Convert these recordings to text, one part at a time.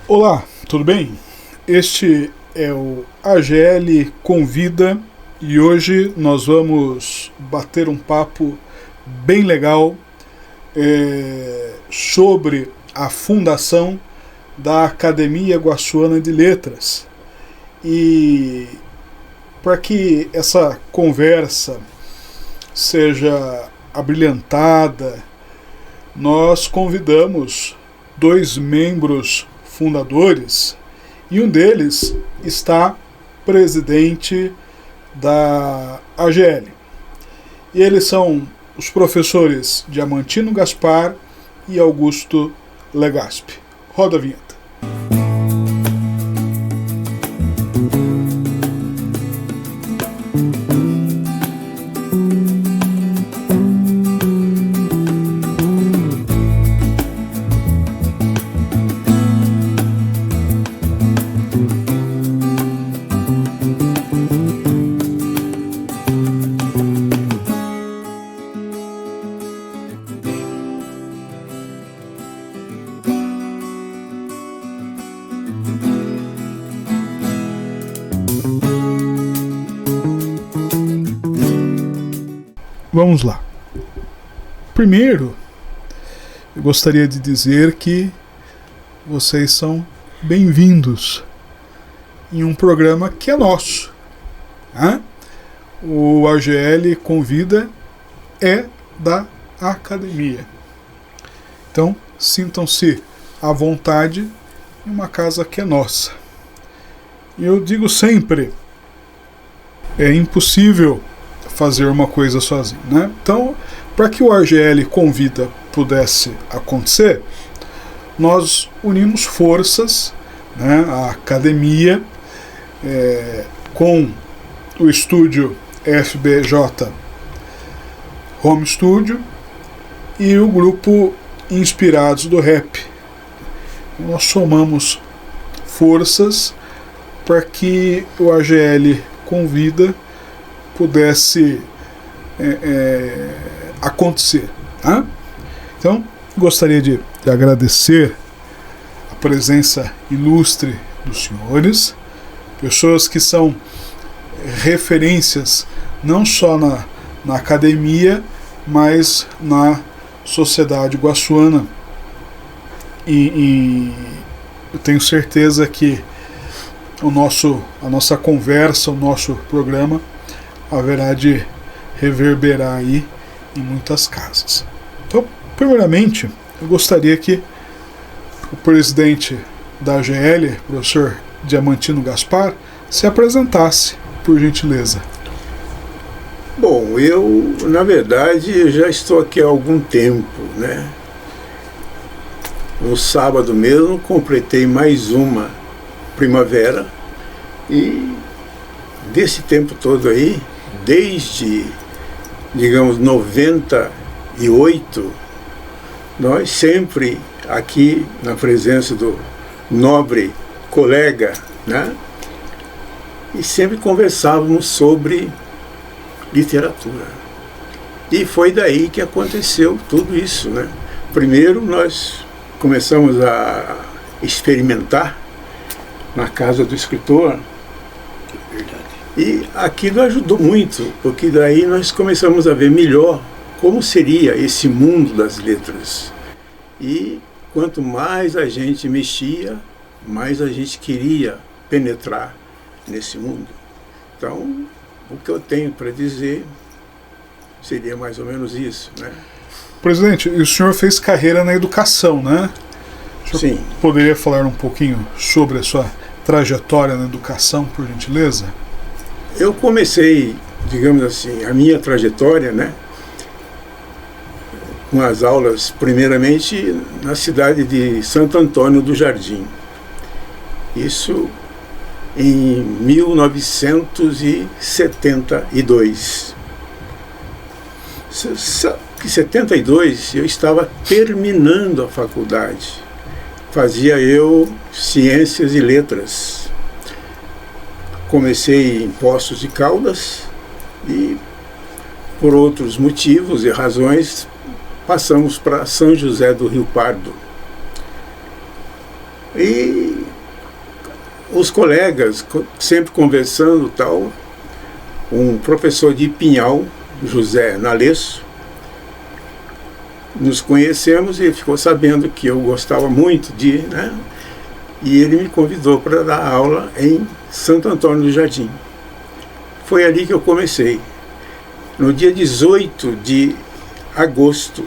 Olá, tudo bem? Este é o AGL Convida e hoje nós vamos bater um papo bem legal sobre a fundação da Academia Guaçuana de Letras. E para que essa conversa seja abrilhantada, nós convidamos dois membros fundadores e um deles está presidente da AGL. E eles são os professores Diamantino Gaspar e Augusto Legaspi. Roda a vinheta. Vamos lá. Primeiro, eu gostaria de dizer que vocês são bem-vindos em um programa que é nosso. Né? O AGL Convida é da academia. Então, sintam-se à vontade em uma casa que é nossa. E eu digo sempre, é impossível fazer uma coisa sozinho, né? Então, para que o AGL Convida pudesse acontecer, nós unimos forças, né? A academia com o estúdio FBJ Home Studio e o grupo Inspirados do Rap. Nós somamos forças para que o AGL Convida pudesse acontecer. Tá? Então, gostaria de agradecer a presença ilustre dos senhores, pessoas que são referências não só na academia, mas na sociedade guaçuana. E eu tenho certeza que a nossa conversa, o nosso programa haverá de reverberar aí em muitas casas. Então, primeiramente, eu gostaria que o presidente da AGL, professor Diamantino Gaspar, se apresentasse, por gentileza. Bom, eu, na verdade, já estou aqui há algum tempo, né? No sábado mesmo, completei mais uma primavera e desse tempo todo aí, desde, digamos, 98, nós sempre aqui na presença do nobre colega, né? E sempre conversávamos sobre literatura. E foi daí que aconteceu tudo isso, né? Primeiro nós começamos a experimentar na casa do escritor. E aquilo ajudou muito, porque daí nós começamos a ver melhor como seria esse mundo das letras. E quanto mais a gente mexia, mais a gente queria penetrar nesse mundo. Então, o que eu tenho para dizer seria mais ou menos isso, né? Presidente, o senhor fez carreira na educação, né? O senhor Sim. Poderia falar um pouquinho sobre a sua trajetória na educação, por gentileza? Eu comecei, digamos assim, a minha trajetória, né, com as aulas, primeiramente, na cidade de Santo Antônio do Jardim. Isso em 1972. Em 72 eu estava terminando a faculdade. Fazia eu Ciências e Letras. Comecei em Poços de Caldas e, por outros motivos e razões, passamos para São José do Rio Pardo. E os colegas, sempre conversando tal, um professor de Pinhal, José Nalesso, nos conhecemos e ele ficou sabendo que eu gostava muito de, né? E ele me convidou para dar aula em Santo Antônio do Jardim. Foi ali que eu comecei. No dia 18 de agosto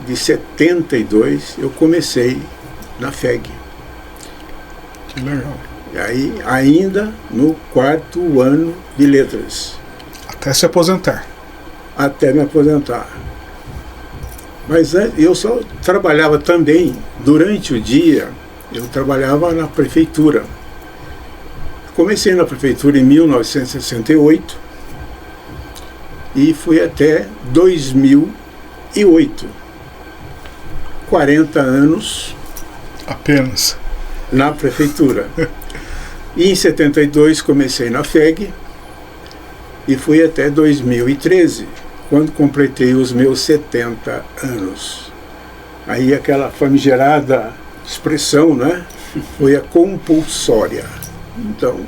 de 72, eu comecei na FEG. Que legal. E aí, ainda no 4º ano de letras. Até se aposentar. Até me aposentar. Mas eu só trabalhava também, durante o dia, eu trabalhava na prefeitura. Comecei na prefeitura em 1968 e fui até 2008. 40 anos apenas na prefeitura. E em 72 comecei na FEG e fui até 2013, quando completei os meus 70 anos. Aí aquela famigerada expressão, né? Foi a compulsória. Então,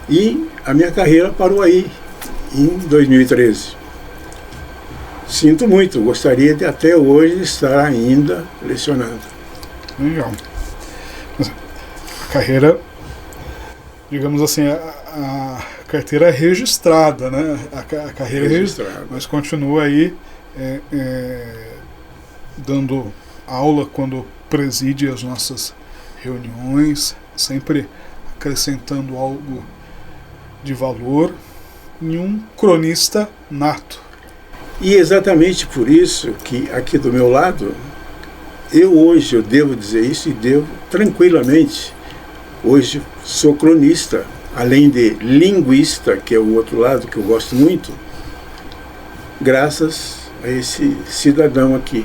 e a minha carreira parou aí, em 2013. Sinto muito, gostaria de até hoje estar ainda lecionando. Legal. A carreira, digamos assim, a carteira é registrada, né? A carreira é registrada, mas continua aí dando aula quando preside as nossas reuniões, sempre acrescentando algo de valor, e um cronista nato. E exatamente por isso que aqui do meu lado, eu devo dizer isso e devo tranquilamente. Hoje sou cronista, além de linguista, que é o outro lado que eu gosto muito, graças a esse cidadão aqui.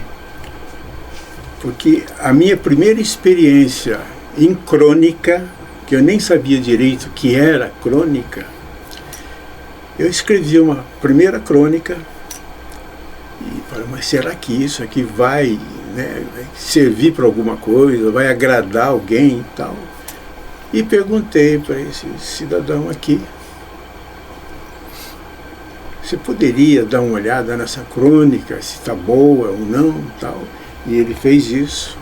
Porque a minha primeira experiência em crônica, que eu nem sabia direito o que era crônica, eu escrevi uma primeira crônica e falei, mas será que isso aqui vai servir para alguma coisa, vai agradar alguém e tal? E perguntei para esse cidadão aqui, você poderia dar uma olhada nessa crônica, se está boa ou não, tal? E ele fez isso.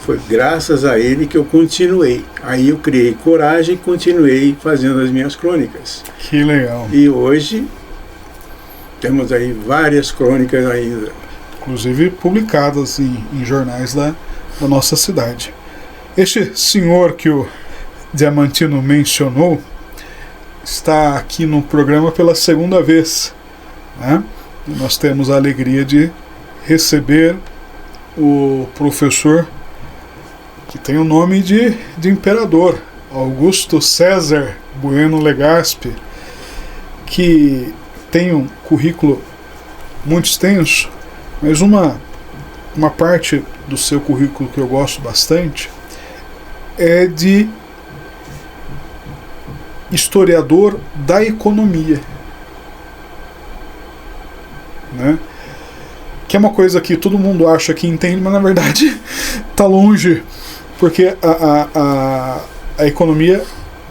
Foi graças a ele que eu continuei. Aí eu criei coragem e continuei fazendo as minhas crônicas. Que legal. E hoje temos aí várias crônicas ainda. Inclusive publicadas em jornais da nossa cidade. Este senhor que o Diamantino mencionou está aqui no programa pela segunda vez, né? E nós temos a alegria de receber o professor que tem o nome de imperador, Augusto César Bueno Legaspi, que tem um currículo muito extenso, mas uma parte do seu currículo que eu gosto bastante é de historiador da economia, né? Que é uma coisa que todo mundo acha que entende, mas na verdade está longe, porque a economia,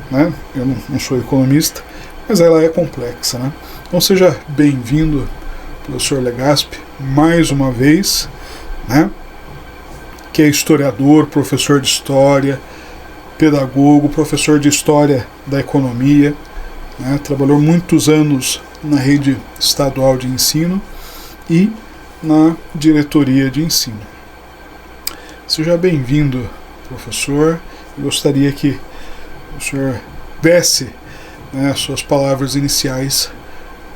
né? Eu não sou economista, mas ela é complexa, né? Então seja bem-vindo, professor Legaspi, mais uma vez, né? Que é historiador, professor de história, pedagogo, professor de história da economia, né? Trabalhou muitos anos na rede estadual de ensino e na diretoria de ensino. Seja bem-vindo, professor. Eu gostaria que o senhor desse, né, as suas palavras iniciais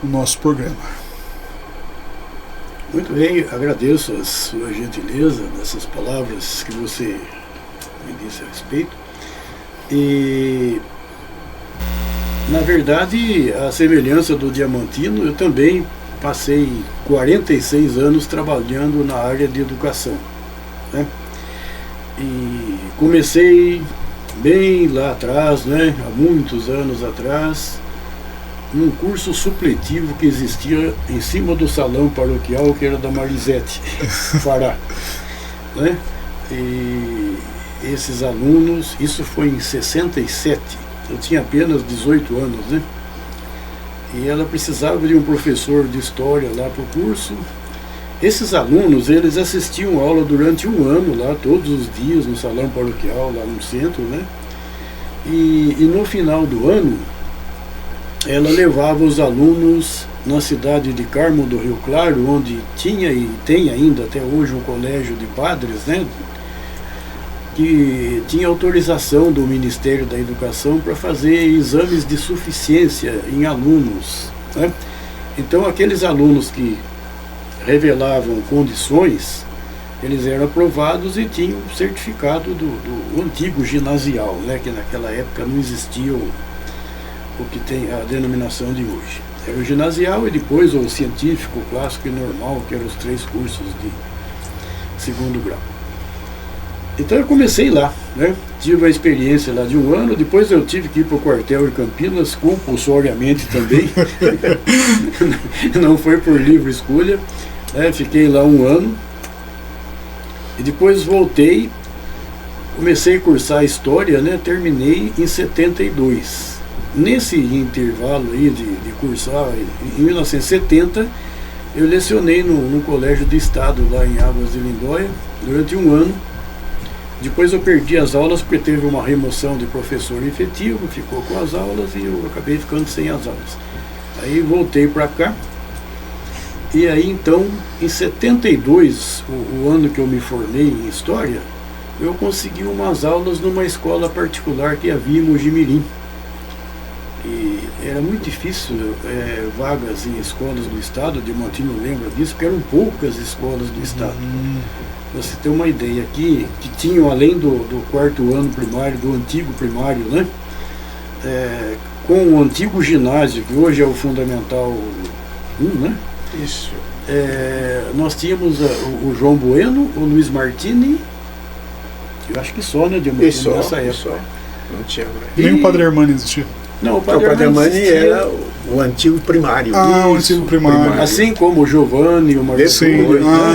no nosso programa. Muito bem, agradeço a sua gentileza nessas palavras que você me disse a respeito. E, na verdade, a semelhança do Diamantino, eu também passei 46 anos trabalhando na área de educação, né? E comecei bem lá atrás, né? Há muitos anos atrás, num curso supletivo que existia em cima do salão paroquial, que era da Marisete Fará, né? E esses alunos, isso foi em 67, eu tinha apenas 18 anos, né? E ela precisava de um professor de história lá para o curso. Esses alunos, eles assistiam aula durante um ano lá, todos os dias, no salão paroquial, lá no centro, né? E no final do ano, ela levava os alunos na cidade de Carmo do Rio Claro, onde tinha e tem ainda até hoje um colégio de padres, né? Que tinha autorização do Ministério da Educação para fazer exames de suficiência em alunos, né? Então aqueles alunos que revelavam condições, eles eram aprovados e tinham o certificado do antigo ginasial, né? Que naquela época não existia o que tem a denominação de hoje. Era o ginasial e depois o científico, o clássico e normal, que eram os 3 cursos de segundo grau. Então eu comecei lá, né? Tive a experiência lá de um ano, depois eu tive que ir para o quartel em Campinas, compulsoriamente também, não foi por livre escolha, né? Fiquei lá um ano, e depois voltei, comecei a cursar História, né? Terminei em 72. Nesse intervalo aí de cursar, em 1970, eu lecionei no Colégio de Estado, lá em Águas de Lindóia, durante um ano. Depois eu perdi as aulas porque teve uma remoção de professor efetivo, ficou com as aulas e eu acabei ficando sem as aulas. Aí voltei para cá, e aí então, em 72, o ano que eu me formei em História, eu consegui umas aulas numa escola particular que havia em Mojimirim. E era muito difícil vagas em escolas do Estado, de Montinho lembra disso, porque eram poucas escolas do Estado. Você tem uma ideia aqui, que tinham além do 4º ano primário, do antigo primário, né? Com o antigo ginásio, que hoje é o Fundamental 1, né? Isso. Nós tínhamos o João Bueno, o Luiz Martini, eu acho que só, né, de Montinho nessa época. Só. Não tinha mais. Nem o Padre Armani existia. Não, o Padre Armani era o antigo primário. Ah, o antigo primário. Assim como o Giovanni, o Marcos. Sim,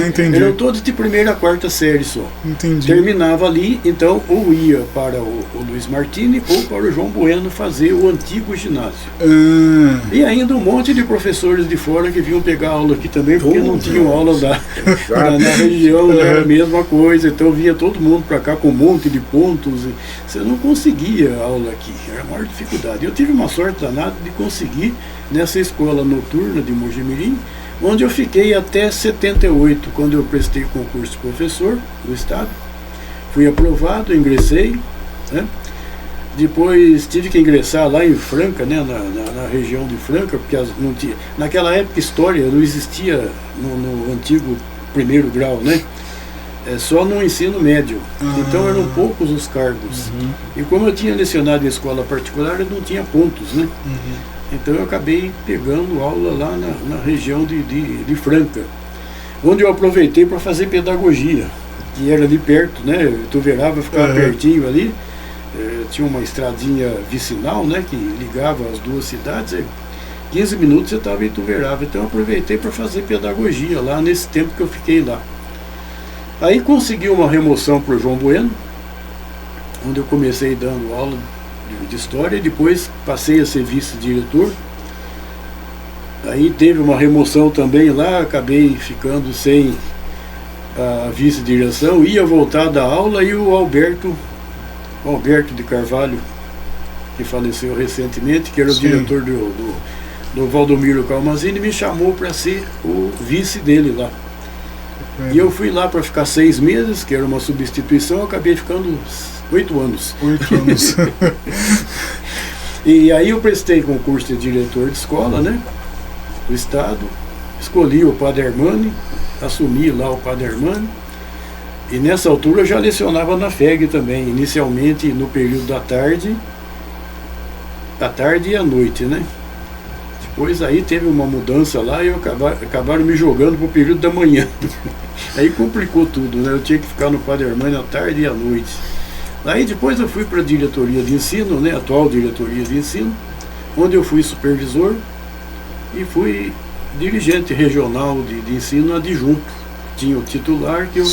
entendi. Eram todos de 1ª a 4ª série só. Entendi. Terminava ali, então, ou ia para o Luiz Martini ou para o João Bueno fazer o antigo ginásio. E ainda um monte de professores de fora que vinham pegar aula aqui também, porque não tinham aula na região, era a mesma coisa. Então vinha todo mundo para cá com um monte de pontos. E você não conseguia aula aqui, era a maior dificuldade. Eu tive uma sorte danada de conseguir nessa escola noturna de Mojimirim, onde eu fiquei até 78, quando eu prestei o concurso de professor do Estado. Fui aprovado, ingressei, né? Depois tive que ingressar lá em Franca, né? na região de Franca, porque não tinha, naquela época História não existia no antigo 1º grau, né? Só no ensino médio. Então eram poucos os cargos. E como eu tinha lecionado em escola particular, eu não tinha pontos, né? Então eu acabei pegando aula lá na região de Franca, onde eu aproveitei para fazer pedagogia, que era de perto, né? Ituverava ficava pertinho ali, tinha uma estradinha vicinal, né? Que ligava as duas cidades, 15 minutos eu estava em Ituverava. Então eu aproveitei para fazer pedagogia lá nesse tempo que eu fiquei lá. Aí consegui uma remoção para o João Bueno, onde eu comecei dando aula de História, e depois passei a ser vice-diretor. Aí teve uma remoção também lá, acabei ficando sem a vice-direção, ia voltar da aula, e o Alberto de Carvalho, que faleceu recentemente, que era o diretor do Valdomiro Calmazini, me chamou para ser o vice dele lá. E eu fui lá para ficar 6 meses, que era uma substituição, acabei ficando 8 anos. 8 anos. E aí eu prestei concurso de diretor de escola, né? Do Estado, escolhi o Padre Armani, assumi lá o Padre Armani, e nessa altura eu já lecionava na FEG também, inicialmente no período da tarde e à noite, né? Depois aí teve uma mudança lá e acabaram me jogando para o período da manhã. Aí complicou tudo, né? Eu tinha que ficar no Padre Armani à tarde e à noite. Aí depois eu fui para a diretoria de ensino, né? Atual diretoria de ensino, onde eu fui supervisor e fui dirigente regional de ensino adjunto. Tinha o titular, que eu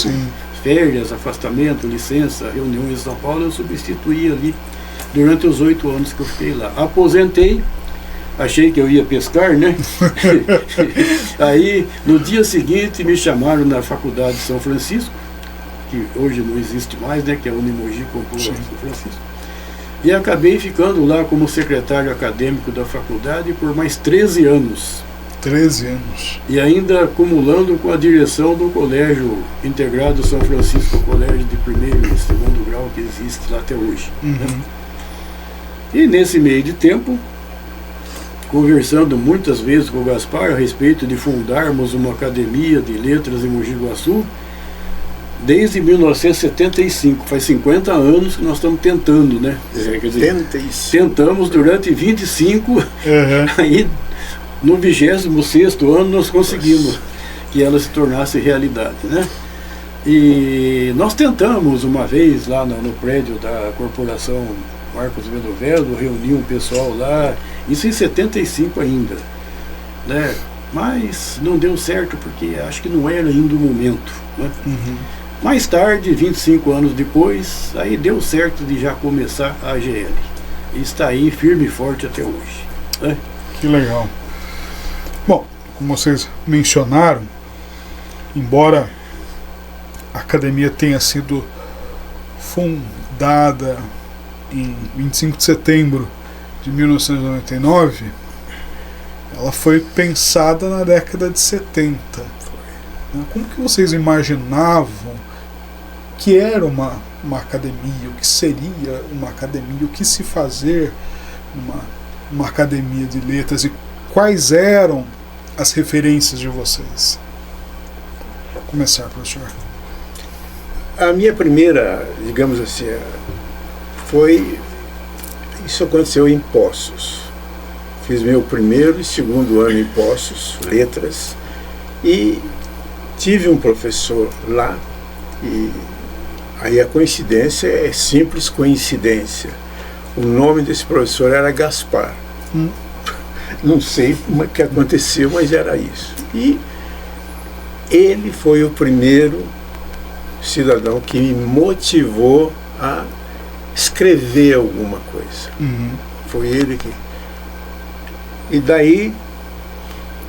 férias, afastamento, licença, reuniões em São Paulo, eu substituí ali durante os 8 anos que eu fiquei lá. Aposentei, achei que eu ia pescar, né? Aí, no dia seguinte, me chamaram na Faculdade de São Francisco, que hoje não existe mais, né? Que é a Unimogi comprou São Francisco. E acabei ficando lá como secretário acadêmico da faculdade por mais 13 anos. 13 anos. E ainda acumulando com a direção do Colégio Integrado São Francisco, o colégio de primeiro e segundo grau que existe lá até hoje. Né? E nesse meio de tempo, conversando muitas vezes com o Gaspar a respeito de fundarmos uma academia de letras em Mogi Guaçu, desde 1975, faz 50 anos que nós estamos tentando, né? Quer dizer, tentamos durante 25, aí no 26º ano nós conseguimos que ela se tornasse realidade, né? E nós tentamos uma vez lá no prédio da Corporação Marcos Vedovelo, reunir um pessoal lá, isso em 75 ainda, né? Mas não deu certo porque acho que não era ainda o momento, né? Mais tarde, 25 anos depois, aí deu certo de já começar a AGL. E está aí firme e forte até hoje, né? Que legal. Bom, como vocês mencionaram, embora a academia tenha sido fundada em 25 de setembro de 1999, ela foi pensada na década de 70. Como que vocês imaginavam que era uma academia, o que seria uma academia, o que se fazer uma academia de letras e quais eram as referências de vocês? Vou começar, professor. A minha primeira, digamos assim, isso aconteceu em Poços. Fiz meu primeiro e segundo ano em Poços, letras, e tive um professor lá, e aí a coincidência é simples coincidência. O nome desse professor era Gaspar. Não sei o que aconteceu, mas era isso. E ele foi o primeiro cidadão que me motivou a escrever alguma coisa. Foi ele que... E daí,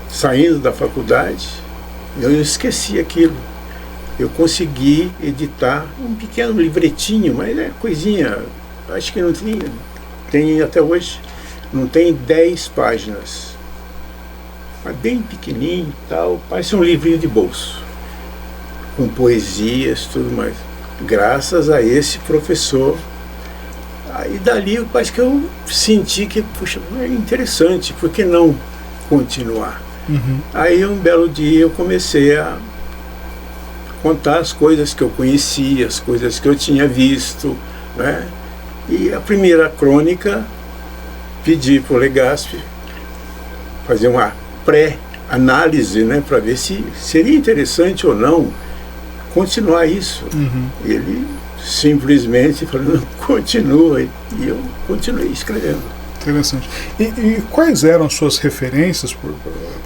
saindo da faculdade, eu esqueci aquilo. Eu consegui editar um pequeno livretinho, mas é coisinha, acho que não tinha, tem até hoje, não tem 10 páginas. Mas bem pequenininho e tal, parece um livrinho de bolso, com poesias, tudo mais. Graças a esse professor. Aí dali parece que eu senti que, puxa, é interessante, por que não continuar? Aí um belo dia eu comecei a contar as coisas que eu conhecia, as coisas que eu tinha visto, né? E a primeira crônica, pedi para o Legaspi fazer uma pré-análise, né, para ver se seria interessante ou não continuar isso. Ele simplesmente falou, continua, e eu continuei escrevendo. Interessante. E quais eram as suas referências,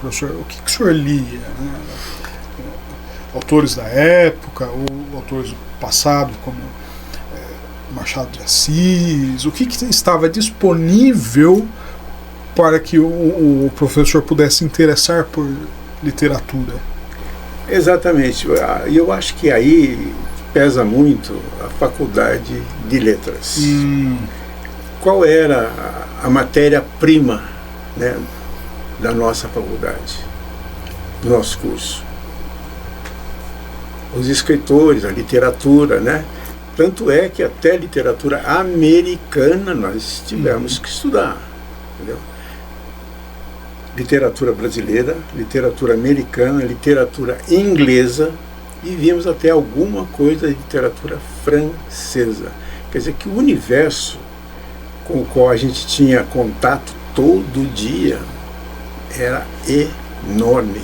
professor? O que o senhor lia, né? Autores da época, ou autores do passado, como Machado de Assis? O que estava disponível para que o professor pudesse se interessar por literatura? Exatamente. Eu acho que aí pesa muito a faculdade de letras. Qual era a matéria-prima, né, da nossa faculdade, do nosso curso? Os escritores, a literatura, né? Tanto é que até literatura americana nós tivemos que estudar, entendeu? Literatura brasileira, literatura americana, literatura inglesa, e vimos até alguma coisa de literatura francesa. Quer dizer que o universo com o qual a gente tinha contato todo dia era enorme.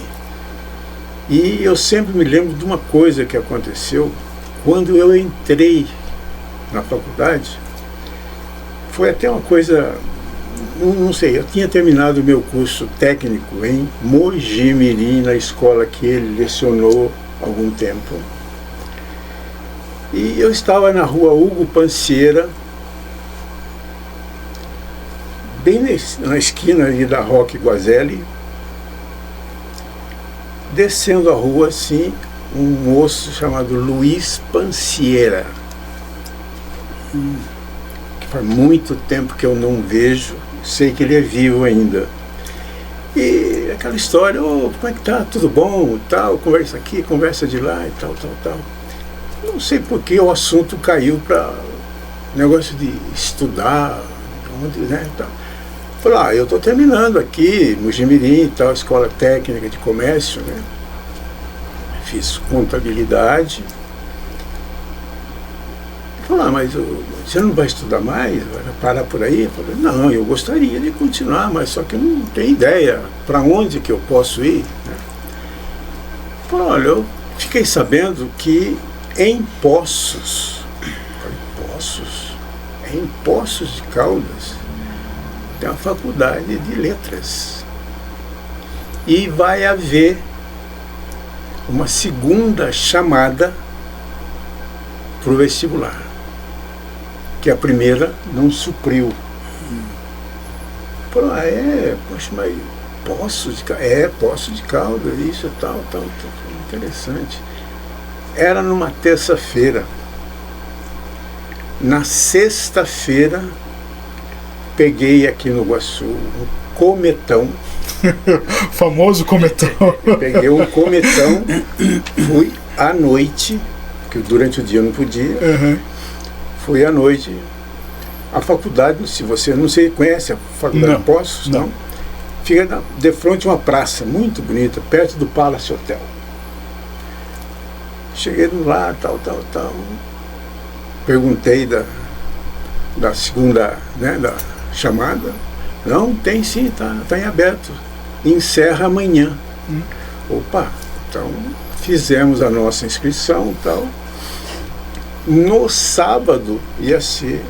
E eu sempre me lembro de uma coisa que aconteceu quando eu entrei na faculdade. Foi até uma coisa, não sei, eu tinha terminado o meu curso técnico em Mogi Mirim, na escola que ele lecionou há algum tempo. E eu estava na rua Hugo Pancieira, bem na esquina ali da Roque Guazelli, descendo a rua assim, um moço chamado Luiz Pancieira, que faz muito tempo que eu não vejo, sei que ele é vivo ainda. E aquela história, oh, como é que tá? Tudo bom? Tal, conversa aqui, conversa de lá e tal, tal, tal. Não sei por que o assunto caiu para negócio de estudar, onde, né, tal. Falei, eu estou terminando aqui, Mojimirim e tal, Escola Técnica de Comércio, né? Fiz contabilidade. Falei, mas você não vai estudar mais? Vai parar por aí? Eu falei, não, eu gostaria de continuar, mas só que eu não tenho ideia para onde que eu posso ir, né? Falei, olha, eu fiquei sabendo que em Poços de Caldas, tem uma faculdade de letras. E vai haver uma segunda chamada para o vestibular, que a primeira não supriu. Falei, poxa, mas Poços de Caldas? Poços de Caldas, isso, tal, interessante. Era numa terça-feira. Na sexta-feira, peguei aqui no Iguaçu um cometão. Famoso cometão. Peguei um cometão, fui à noite, porque durante o dia eu não podia, fui à noite. A faculdade, se você não sei, conhece a faculdade de Poços? Não. Fica de frente a uma praça muito bonita, perto do Palace Hotel. Cheguei lá, tal. Perguntei da segunda, né, da chamada. Não, tem sim, tá em aberto. Encerra amanhã. Opa, então fizemos a nossa inscrição e tal. No sábado ia ser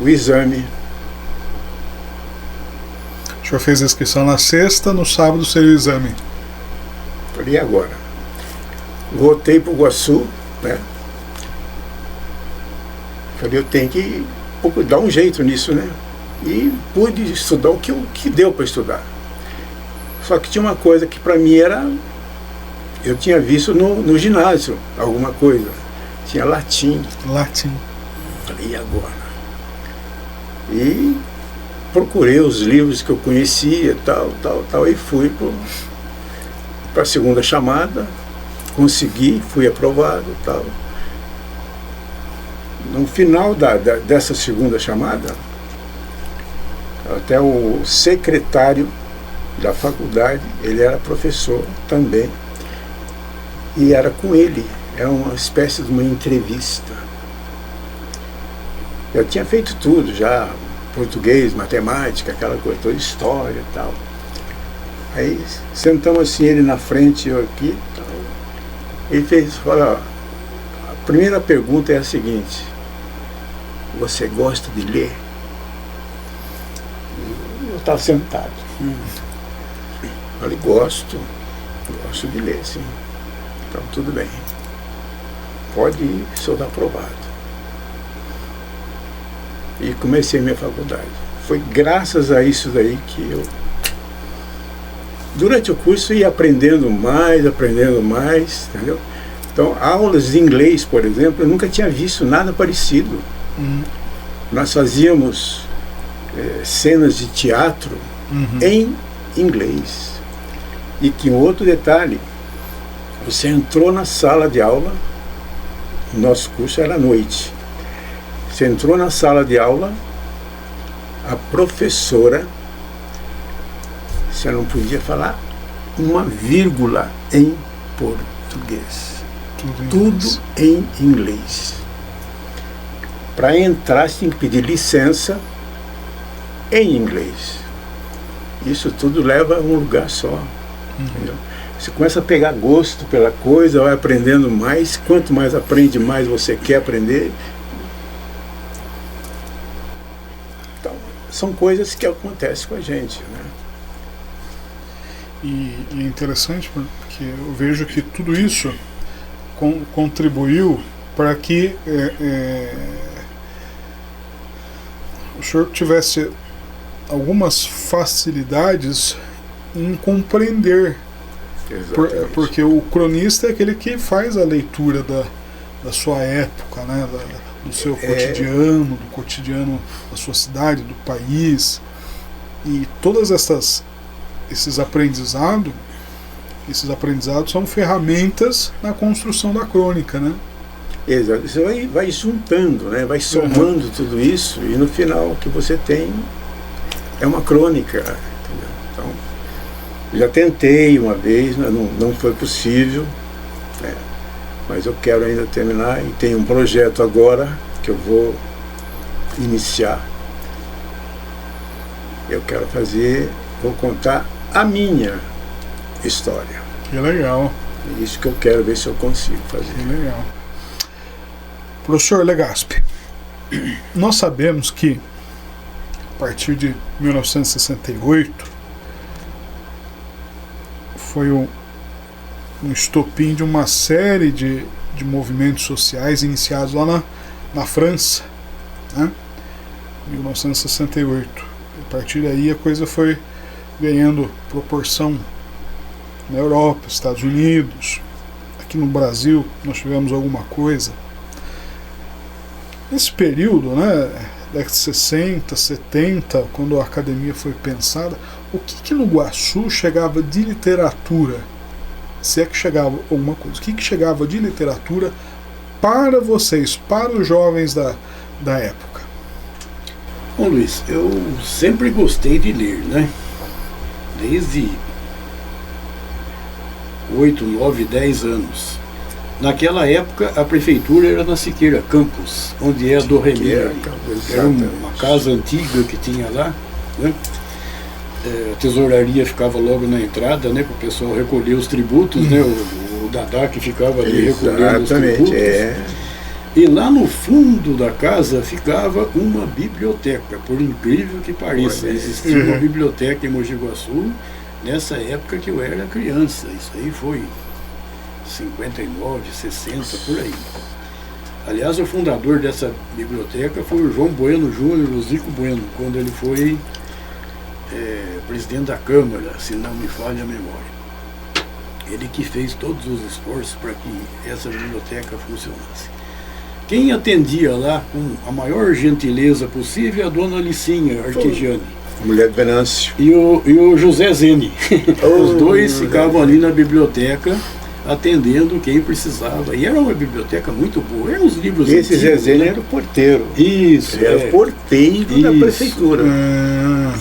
o exame. O senhor fez a inscrição na sexta, no sábado seria o exame. Falei, e agora? Voltei para o Iguaçu, né? Falei, eu tenho que dar um jeito nisso, né? E pude estudar o que deu para estudar. Só que tinha uma coisa que para mim era... Eu tinha visto no ginásio alguma coisa. Tinha latim. Falei, e agora? E procurei os livros que eu conhecia, tal, e fui para a segunda chamada. Consegui, fui aprovado, tal. No final dessa segunda chamada, até o secretário da faculdade, ele era professor também, e era com ele, era uma espécie de uma entrevista. Eu tinha feito tudo já, português, matemática, aquela coisa toda, história e tal. Aí sentamos assim, ele na frente, eu aqui, tal. Ele falou, a primeira pergunta é a seguinte: você gosta de ler? Eu estava sentado. Falei, gosto de ler, sim. Então, tudo bem. Pode ir, o senhor está aprovado. E comecei minha faculdade. Foi graças a isso daí que eu, durante o curso, ia aprendendo mais, entendeu? Então, aulas de inglês, por exemplo, eu nunca tinha visto nada parecido. Nós fazíamos cenas de teatro em inglês. E que outro detalhe, você entrou na sala de aula, o nosso curso era à noite. Você entrou na sala de aula, a professora, você não podia falar uma vírgula em português. Tudo em inglês. Para entrar, você tem que pedir licença em inglês. Isso tudo leva a um lugar só. Entendeu? Você começa a pegar gosto pela coisa, vai aprendendo mais. Quanto mais aprende, mais você quer aprender. Então, são coisas que acontecem com a gente, né? E é interessante porque eu vejo que tudo isso contribuiu para que o senhor tivesse algumas facilidades em compreender, porque o cronista é aquele que faz a leitura da sua época, né, do seu cotidiano, do cotidiano da sua cidade, do país, e todas esses aprendizados são ferramentas na construção da crônica, né? Exato. Você vai juntando, né? Vai somando tudo isso, e no final o que você tem é uma crônica. Entendeu? Então, já tentei uma vez, mas não foi possível, né? Mas eu quero ainda terminar, e tem um projeto agora que eu vou iniciar. Eu quero vou contar a minha história. Que legal. É isso que eu quero ver se eu consigo fazer. Que legal. Professor Legaspi, nós sabemos que a partir de 1968 foi um estopim de uma série de movimentos sociais iniciados lá na França, né? 1968. A partir daí a coisa foi ganhando proporção na Europa, Estados Unidos. Aqui no Brasil nós tivemos alguma coisa. Nesse período, né, década de 60, 70, quando a academia foi pensada, o que no Iguaçu chegava de literatura? Se é que chegava alguma coisa, o que chegava de literatura para vocês, para os jovens da época? Bom, Luiz, eu sempre gostei de ler, né? Desde 8, 9, 10 anos. Naquela época, a prefeitura era na Siqueira Campos, onde é a do Remir. Era uma casa antiga que tinha lá, né? A tesouraria ficava logo na entrada, né, para o pessoal recolher os tributos, né? O Dadá que ficava ali recolhendo os tributos. E lá no fundo da casa ficava uma biblioteca, por incrível que pareça. Existia uma biblioteca em Mogi Guaçu nessa época que eu era criança. Isso aí foi 59, 60, por aí. Aliás, o fundador dessa biblioteca foi o João Bueno Júnior, o Zico Bueno, quando ele foi presidente da Câmara, se não me falha a memória. Ele que fez todos os esforços para que essa biblioteca funcionasse. Quem atendia lá com a maior gentileza possível é a dona Licinha Artigiani. Mulher de Venâncio. E o José Zene. Os dois ficavam ali na biblioteca atendendo quem precisava. E era uma biblioteca muito boa. Eram uns livros antigos. Esse Zé Zene, né? Era o porteiro. Isso. Ele era o porteiro da prefeitura.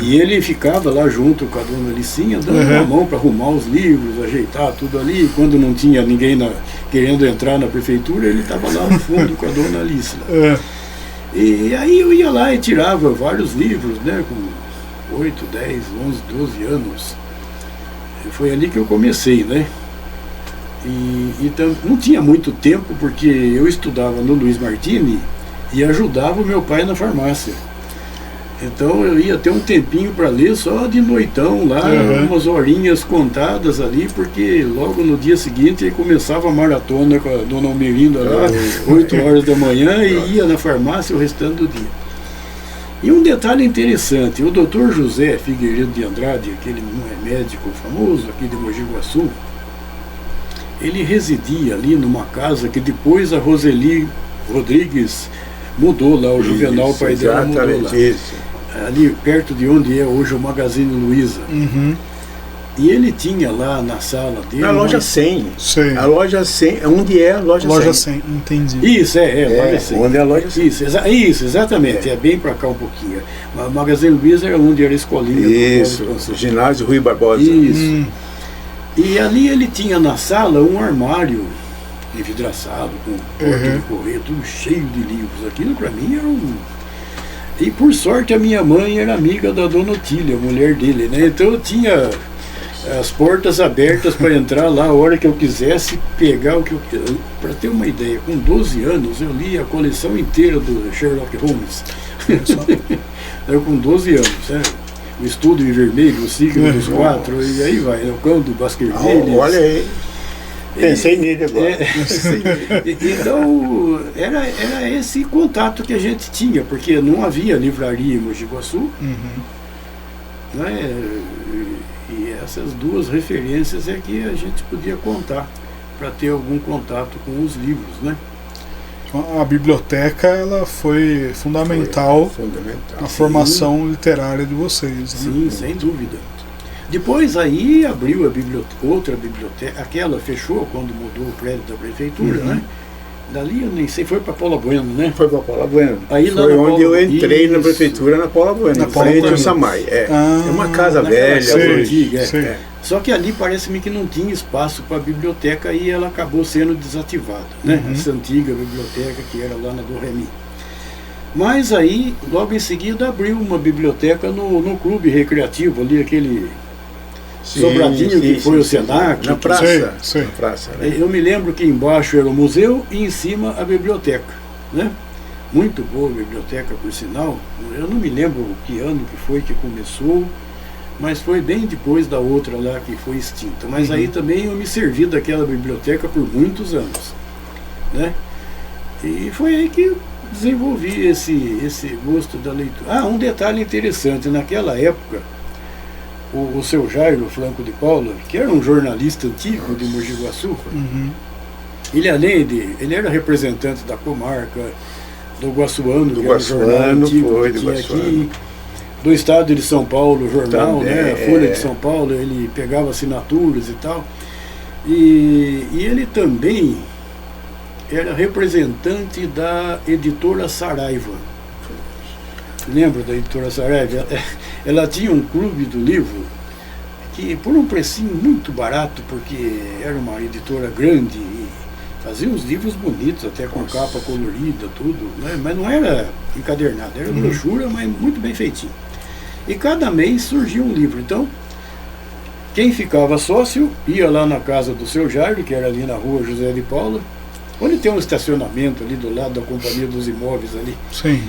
E ele ficava lá junto com a dona Licinha, dando uma mão para arrumar os livros, ajeitar tudo ali. E quando não tinha ninguém querendo entrar na prefeitura, ele estava lá no fundo com a dona Alice. E aí eu ia lá e tirava vários livros, né, com 8, 10, 11, 12 anos. E foi ali que eu comecei, né? Então, não tinha muito tempo, porque eu estudava no Luiz Martini e ajudava o meu pai na farmácia. Então eu ia ter um tempinho para ler só de noitão lá, umas horinhas contadas ali, porque logo no dia seguinte começava a maratona com a dona Almerinda lá, 8 horas da manhã, e ia na farmácia o restante do dia. E um detalhe interessante, o Dr. José Figueiredo de Andrade, aquele médico famoso aqui de Mogi Guaçu, ele residia ali numa casa que depois a Roseli Rodrigues mudou lá, o Juvenal, pai dela, mudou lá. Ali perto de onde é hoje o Magazine Luiza. E ele tinha lá na sala dele... Na loja 100. Sim. A loja 100, onde é a loja 100. Loja 100, entendi. Isso, loja 100. Onde é a loja 100. Isso, exatamente. É bem para cá um pouquinho. O Magazine Luiza era onde era a escolinha. Isso, o ginásio Rui Barbosa. Isso. E ali ele tinha na sala um armário envidraçado, com porta de correio, tudo cheio de livros. Aquilo para mim era um... E por sorte a minha mãe era amiga da dona Otília, a mulher dele, né? Então eu tinha as portas abertas para entrar lá a hora que eu quisesse, pegar o que eu quisesse. Para ter uma ideia, com 12 anos eu li a coleção inteira do Sherlock Holmes. Eu com 12 anos, né? O Estudo em Vermelho, o Signo dos Quatro, e aí vai, o Cão do Baskerville. Olha aí. Pensei nele agora. Então, era esse contato que a gente tinha, porque não havia livraria em Mogi Guaçu, né? E essas duas referências é que a gente podia contar para ter algum contato com os livros, né? A biblioteca ela foi fundamental, na formação literária de vocês. Né? Sim, sem dúvida. Depois aí abriu a outra biblioteca, aquela fechou quando mudou o prédio da prefeitura, né? Dali eu nem sei, foi para Paula Bueno, né? Foi para Paula Bueno. Aí, foi onde eu entrei na prefeitura, na Paula Bueno, na frente do Samai. É uma casa velha, antiga. Só que ali parece-me que não tinha espaço para a biblioteca e ela acabou sendo desativada, né? Essa antiga biblioteca que era lá na do Remy. Mas aí, logo em seguida, abriu uma biblioteca no clube recreativo ali, aquele sobradinho que foi o Senac. Na praça. Sim. Na praça, né? Eu me lembro que embaixo era o museu e em cima a biblioteca, né? Muito boa a biblioteca, por sinal. Eu não me lembro que ano que foi que começou, mas foi bem depois da outra lá que foi extinta. Mas aí também eu me servi daquela biblioteca por muitos anos, né? E foi aí que eu desenvolvi esse gosto da leitura. Um detalhe interessante, naquela época, o seu Jairo Franco de Paula, que era um jornalista antigo de Mogi Guaçu, ele era representante da comarca, do Guaçuano, que era um jornal antigo que tinha aqui, do estado de São Paulo, o jornal, também, né, a Folha de São Paulo, ele pegava assinaturas e tal, e ele também era representante da editora Saraiva. Lembra da editora Saraiva? Ela tinha um clube do livro que, por um precinho muito barato, porque era uma editora grande e fazia uns livros bonitos, até com capa colorida, tudo, né? Mas não era encadernado, era brochura, mas muito bem feitinho. E cada mês surgia um livro. Então, quem ficava sócio ia lá na casa do seu Jairo, que era ali na rua José de Paula, onde tem um estacionamento ali do lado da Companhia dos Imóveis ali. Sim.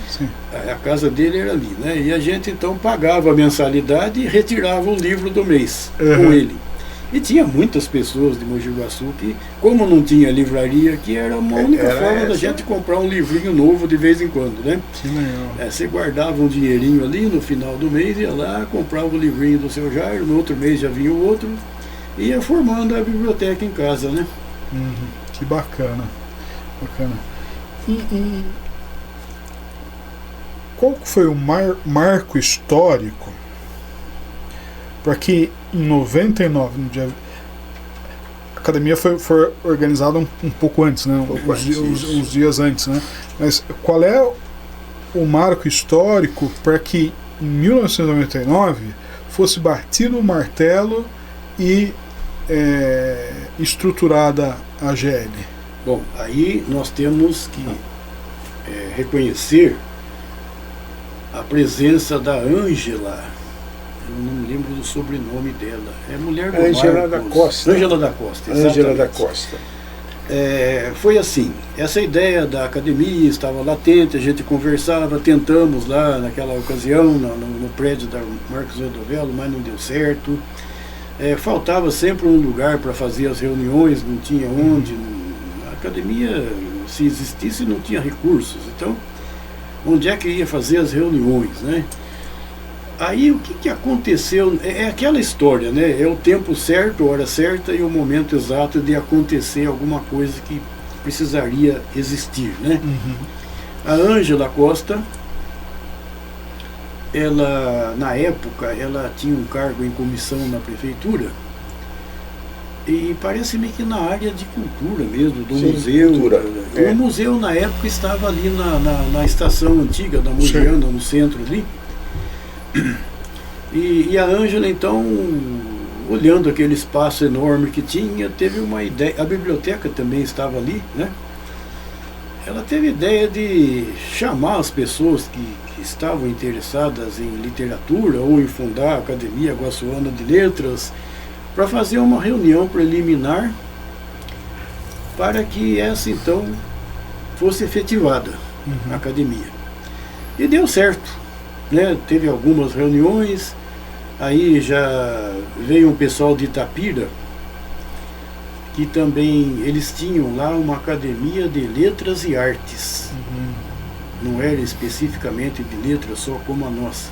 A casa dele era ali, né? E a gente então pagava a mensalidade e retirava o livro do mês com ele. E tinha muitas pessoas de Mogi Guaçu que, como não tinha livraria aqui, era uma única forma da gente comprar um livrinho novo de vez em quando, né? Que legal. Você guardava um dinheirinho ali no final do mês, ia lá, comprava o livrinho do seu Jairo, no outro mês já vinha o outro, e ia formando a biblioteca em casa, né? Que bacana. E qual foi o marco histórico para que em 99, no dia, a academia foi organizada um pouco antes, né? Uns dias antes, né? Mas qual é o marco histórico para que em 1999 fosse batido o martelo e estruturada a GL? Bom, aí nós temos que reconhecer a presença da Ângela. Eu não me lembro do sobrenome dela. É mulher do Ângela da Costa. Ângela da Costa, exatamente. Ângela da Costa. Foi assim, essa ideia da academia estava latente, a gente conversava, tentamos lá naquela ocasião, no prédio da Marcos Rodovelo, mas não deu certo. Faltava sempre um lugar para fazer as reuniões, não tinha onde. A academia, se existisse, não tinha recursos. Então, onde é que ia fazer as reuniões, né? Aí o que aconteceu? É aquela história, né? É o tempo certo, a hora certa e o momento exato de acontecer alguma coisa que precisaria existir, né? A Ângela Costa, ela, na época, ela tinha um cargo em comissão na prefeitura e parece-me que na área de cultura mesmo, do museu. O museu, na época, estava ali na estação antiga da Mogiana, no centro ali. E a Ângela, então, olhando aquele espaço enorme que tinha, teve uma ideia. A biblioteca também estava ali, né? Ela teve a ideia de chamar as pessoas que estavam interessadas em literatura ou em fundar a Academia Guaçuana de Letras para fazer uma reunião preliminar para que essa, então, fosse efetivada, a academia. E deu certo, né? Teve algumas reuniões, aí já veio um pessoal de Itapira que também eles tinham lá uma academia de letras e artes. Não era especificamente de letras só como a nossa.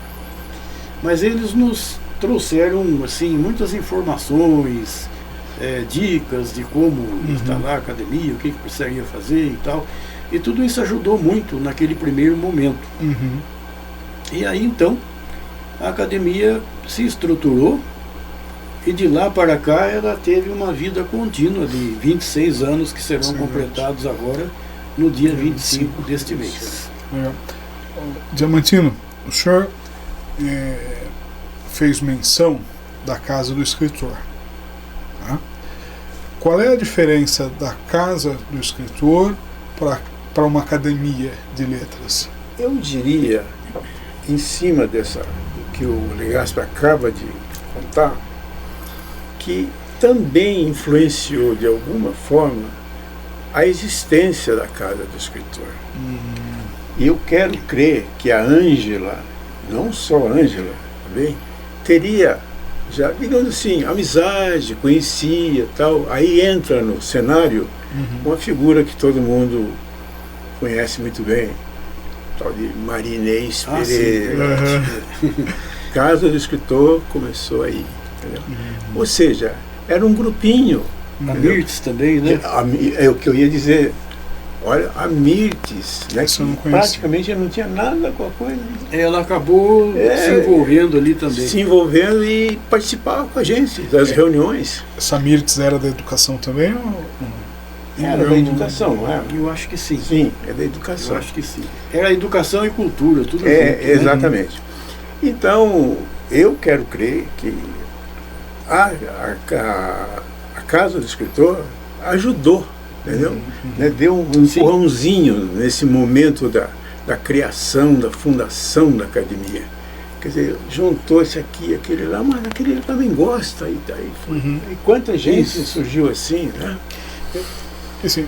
Mas eles nos trouxeram assim, muitas informações, dicas de como instalar a academia, o que precisaria fazer e tal. E tudo isso ajudou muito naquele primeiro momento. E aí então a academia se estruturou e de lá para cá ela teve uma vida contínua de 26 anos que serão completados agora no dia 25 deste mês. Diamantino, o senhor fez menção da Casa do Escritor. Tá? Qual é a diferença da Casa do Escritor para uma academia de letras? Eu diria, em cima dessa que o Legazpi acaba de contar, que também influenciou de alguma forma a existência da Casa do Escritor. E eu quero crer que a Ângela, não só a Ângela, também, teria já, digamos assim, amizade, conhecia tal. Aí entra no cenário uma figura que todo mundo conhece muito bem, tal de Marinês Pereira. Casa do Escritor começou aí, entendeu? Ou seja, era um grupinho. A Mirtes também, né? É o que eu ia dizer. Olha, a Mirtes, né, que praticamente não tinha nada com a coisa. Ela acabou se envolvendo ali também. Se envolvendo e participava com a gente das reuniões. Essa Mirtes era da educação também? Era da educação, não é? Eu acho que sim. Sim, é da educação. Eu acho que sim. Era educação e cultura, tudo junto. Exatamente. Então, eu quero crer que a Casa do Escritor ajudou, entendeu? Né? Deu um empurrãozinho nesse momento da criação, da fundação da academia. Quer dizer, juntou esse aqui, aquele lá, mas aquele ele também gosta. E daí foi. E quanta gente surgiu assim, né? Assim,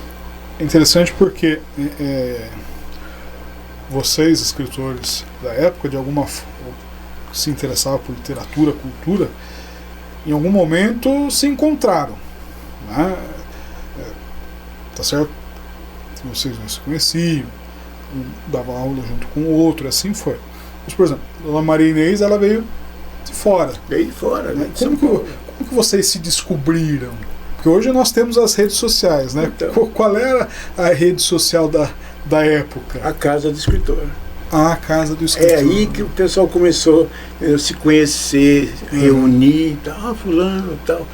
é interessante porque vocês, escritores da época, de alguma forma, se interessavam por literatura, cultura, em algum momento se encontraram. Né? Tá certo? Vocês não se conheciam, um dava aula junto com o outro, assim foi. Mas, por exemplo, a Dona Maria Inês, ela veio de fora. Veio de fora, né? Como que vocês se descobriram? Porque hoje nós temos as redes sociais, né? Então, qual era a rede social da época? A Casa do Escritor. A Casa do Escritor. É aí que o pessoal começou a se conhecer, reunir, tal, fulano e tal.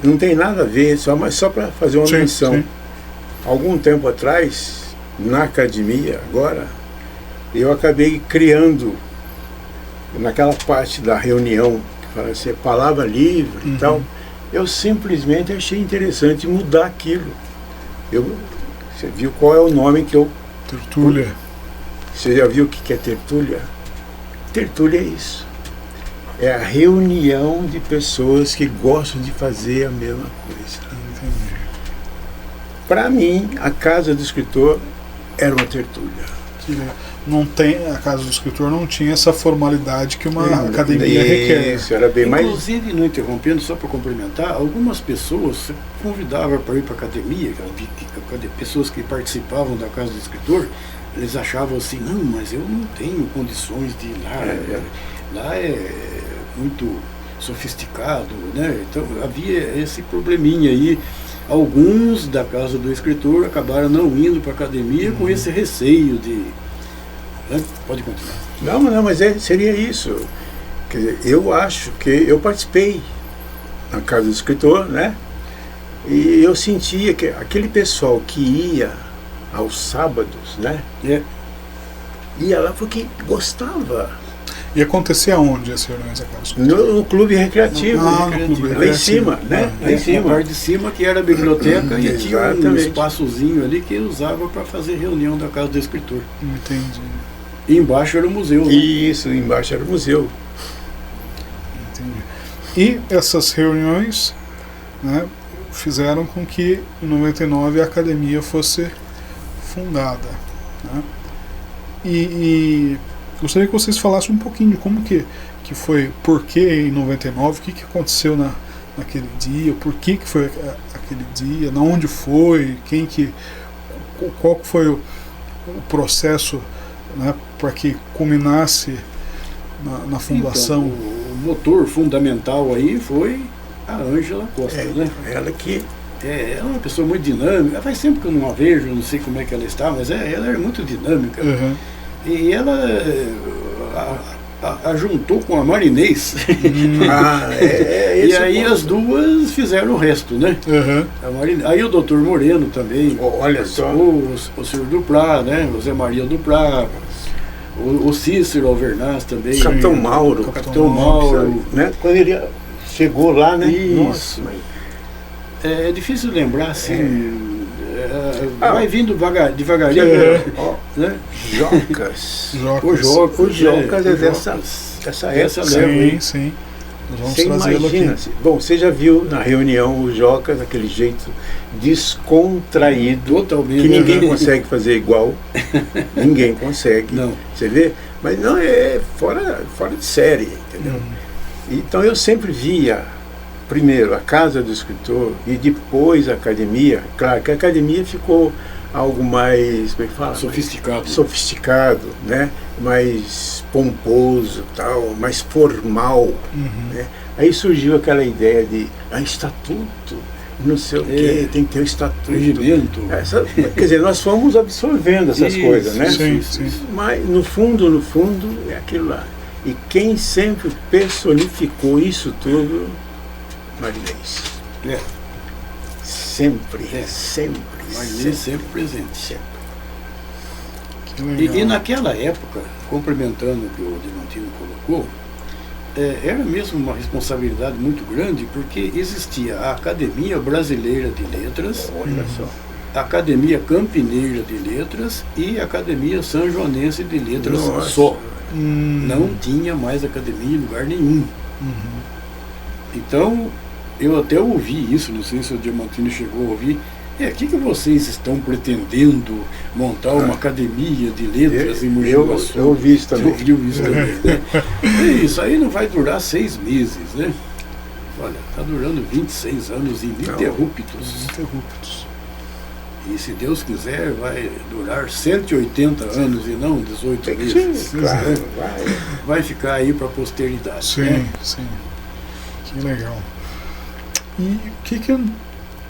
Não tem nada a ver, mas só para fazer uma menção. Sim. Algum tempo atrás, na academia, agora, eu acabei criando, naquela parte da reunião, que fala assim, palavra livre e tal, eu simplesmente achei interessante mudar aquilo. Você viu qual é o nome que eu... Tertúlia. Você já viu o que é tertúlia? Tertúlia é isso. É a reunião de pessoas que gostam de fazer a mesma coisa. Entendi. Para mim, a Casa do Escritor era uma tertúlia. Não tem, a Casa do Escritor não tinha essa formalidade que uma academia requer. Isso, era bem mais... Inclusive, não interrompendo, só para complementar, algumas pessoas convidavam para ir para a academia, pessoas que participavam da Casa do Escritor, eles achavam assim, não, mas eu não tenho condições de ir lá, lá é muito sofisticado, né? Então havia esse probleminha aí. Alguns da Casa do Escritor acabaram não indo para a academia com esse receio de... Né? Pode continuar. Não, mas seria isso. Quer dizer, eu acho que eu participei na Casa do Escritor, né? E eu sentia que aquele pessoal que ia aos sábados, né? Ia lá porque gostava. E acontecia onde as reuniões da Casa do Escritor? No clube recreativo. No clube recreativo. Lá em cima, né? Lá em cima. A parte de cima que era a biblioteca e tinha um espaçozinho ali que usava para fazer reunião da Casa do Escritor. Entendi. E embaixo era o museu. Né? Isso, embaixo era o museu. Entendi. E essas reuniões, né, fizeram com que em 99 a academia fosse fundada. Né? E gostaria que vocês falassem um pouquinho de como que foi, por que em 99, o que aconteceu naquele dia, por que foi aquele dia, na onde foi, qual que foi o processo, né, para que culminasse na fundação. Então, o motor fundamental aí foi a Ângela Costa, né? Ela que... Ela é uma pessoa muito dinâmica. Faz tempo que eu não a vejo, não sei como é que ela está, mas ela é muito dinâmica. Uhum. E ela juntou com a Marinês. E aí as duas fizeram o resto, né? Uhum. Aí o doutor Moreno também. Olha só. O senhor Duprá, né? O Zé Maria Duprá. O Cícero Alvernaz também. Capitão Mauro. Capitão Mauro. Né? Quando ele chegou lá, né? Isso. Nossa, é difícil lembrar, assim. Vai vindo devagarinho. Né? Jocas. O Jocas é dessa época. Sim. Nós vamos você trazê-lo aqui. imagina, bom, você já viu na reunião o Jocas, daquele jeito descontraído, totalmente, que ninguém consegue fazer igual. Ninguém consegue. Não. Você vê? Mas não, é fora de série, entendeu? Então eu sempre via primeiro a casa do escritor e depois a academia. Claro que a academia ficou algo mais, como é que fala? Sofisticado, né? Mais pomposo, tal, mais formal. Né? Aí surgiu aquela ideia de estatuto, não sei o quê, tem que ter um estatuto. Regimento. Quer dizer, nós fomos absorvendo essas coisas, né? Sim. Mas no fundo é aquilo lá. E quem sempre personificou isso tudo, Marinês. Sempre. Marinês sempre presente. Sempre. E naquela época, complementando o que o Diamantino colocou, era mesmo uma responsabilidade muito grande, porque existia a Academia Brasileira de Letras, a Academia Campineira de Letras e a Academia Sanjoanense de Letras só. Não tinha mais academia em lugar nenhum. Então, eu até ouvi isso, não sei se o Diamantino chegou a ouvir. O que vocês estão pretendendo montar uma academia de letras em Mogi Guaçu? Eu ouvi isso também. Você ouviu isso também, né? Isso aí não vai durar 6 meses, né? Olha, está durando 26 anos ininterruptos. E se Deus quiser, vai durar 180 anos e não 18 meses. Claro, vai ficar aí para a posteridade. Sim. Que legal. E o que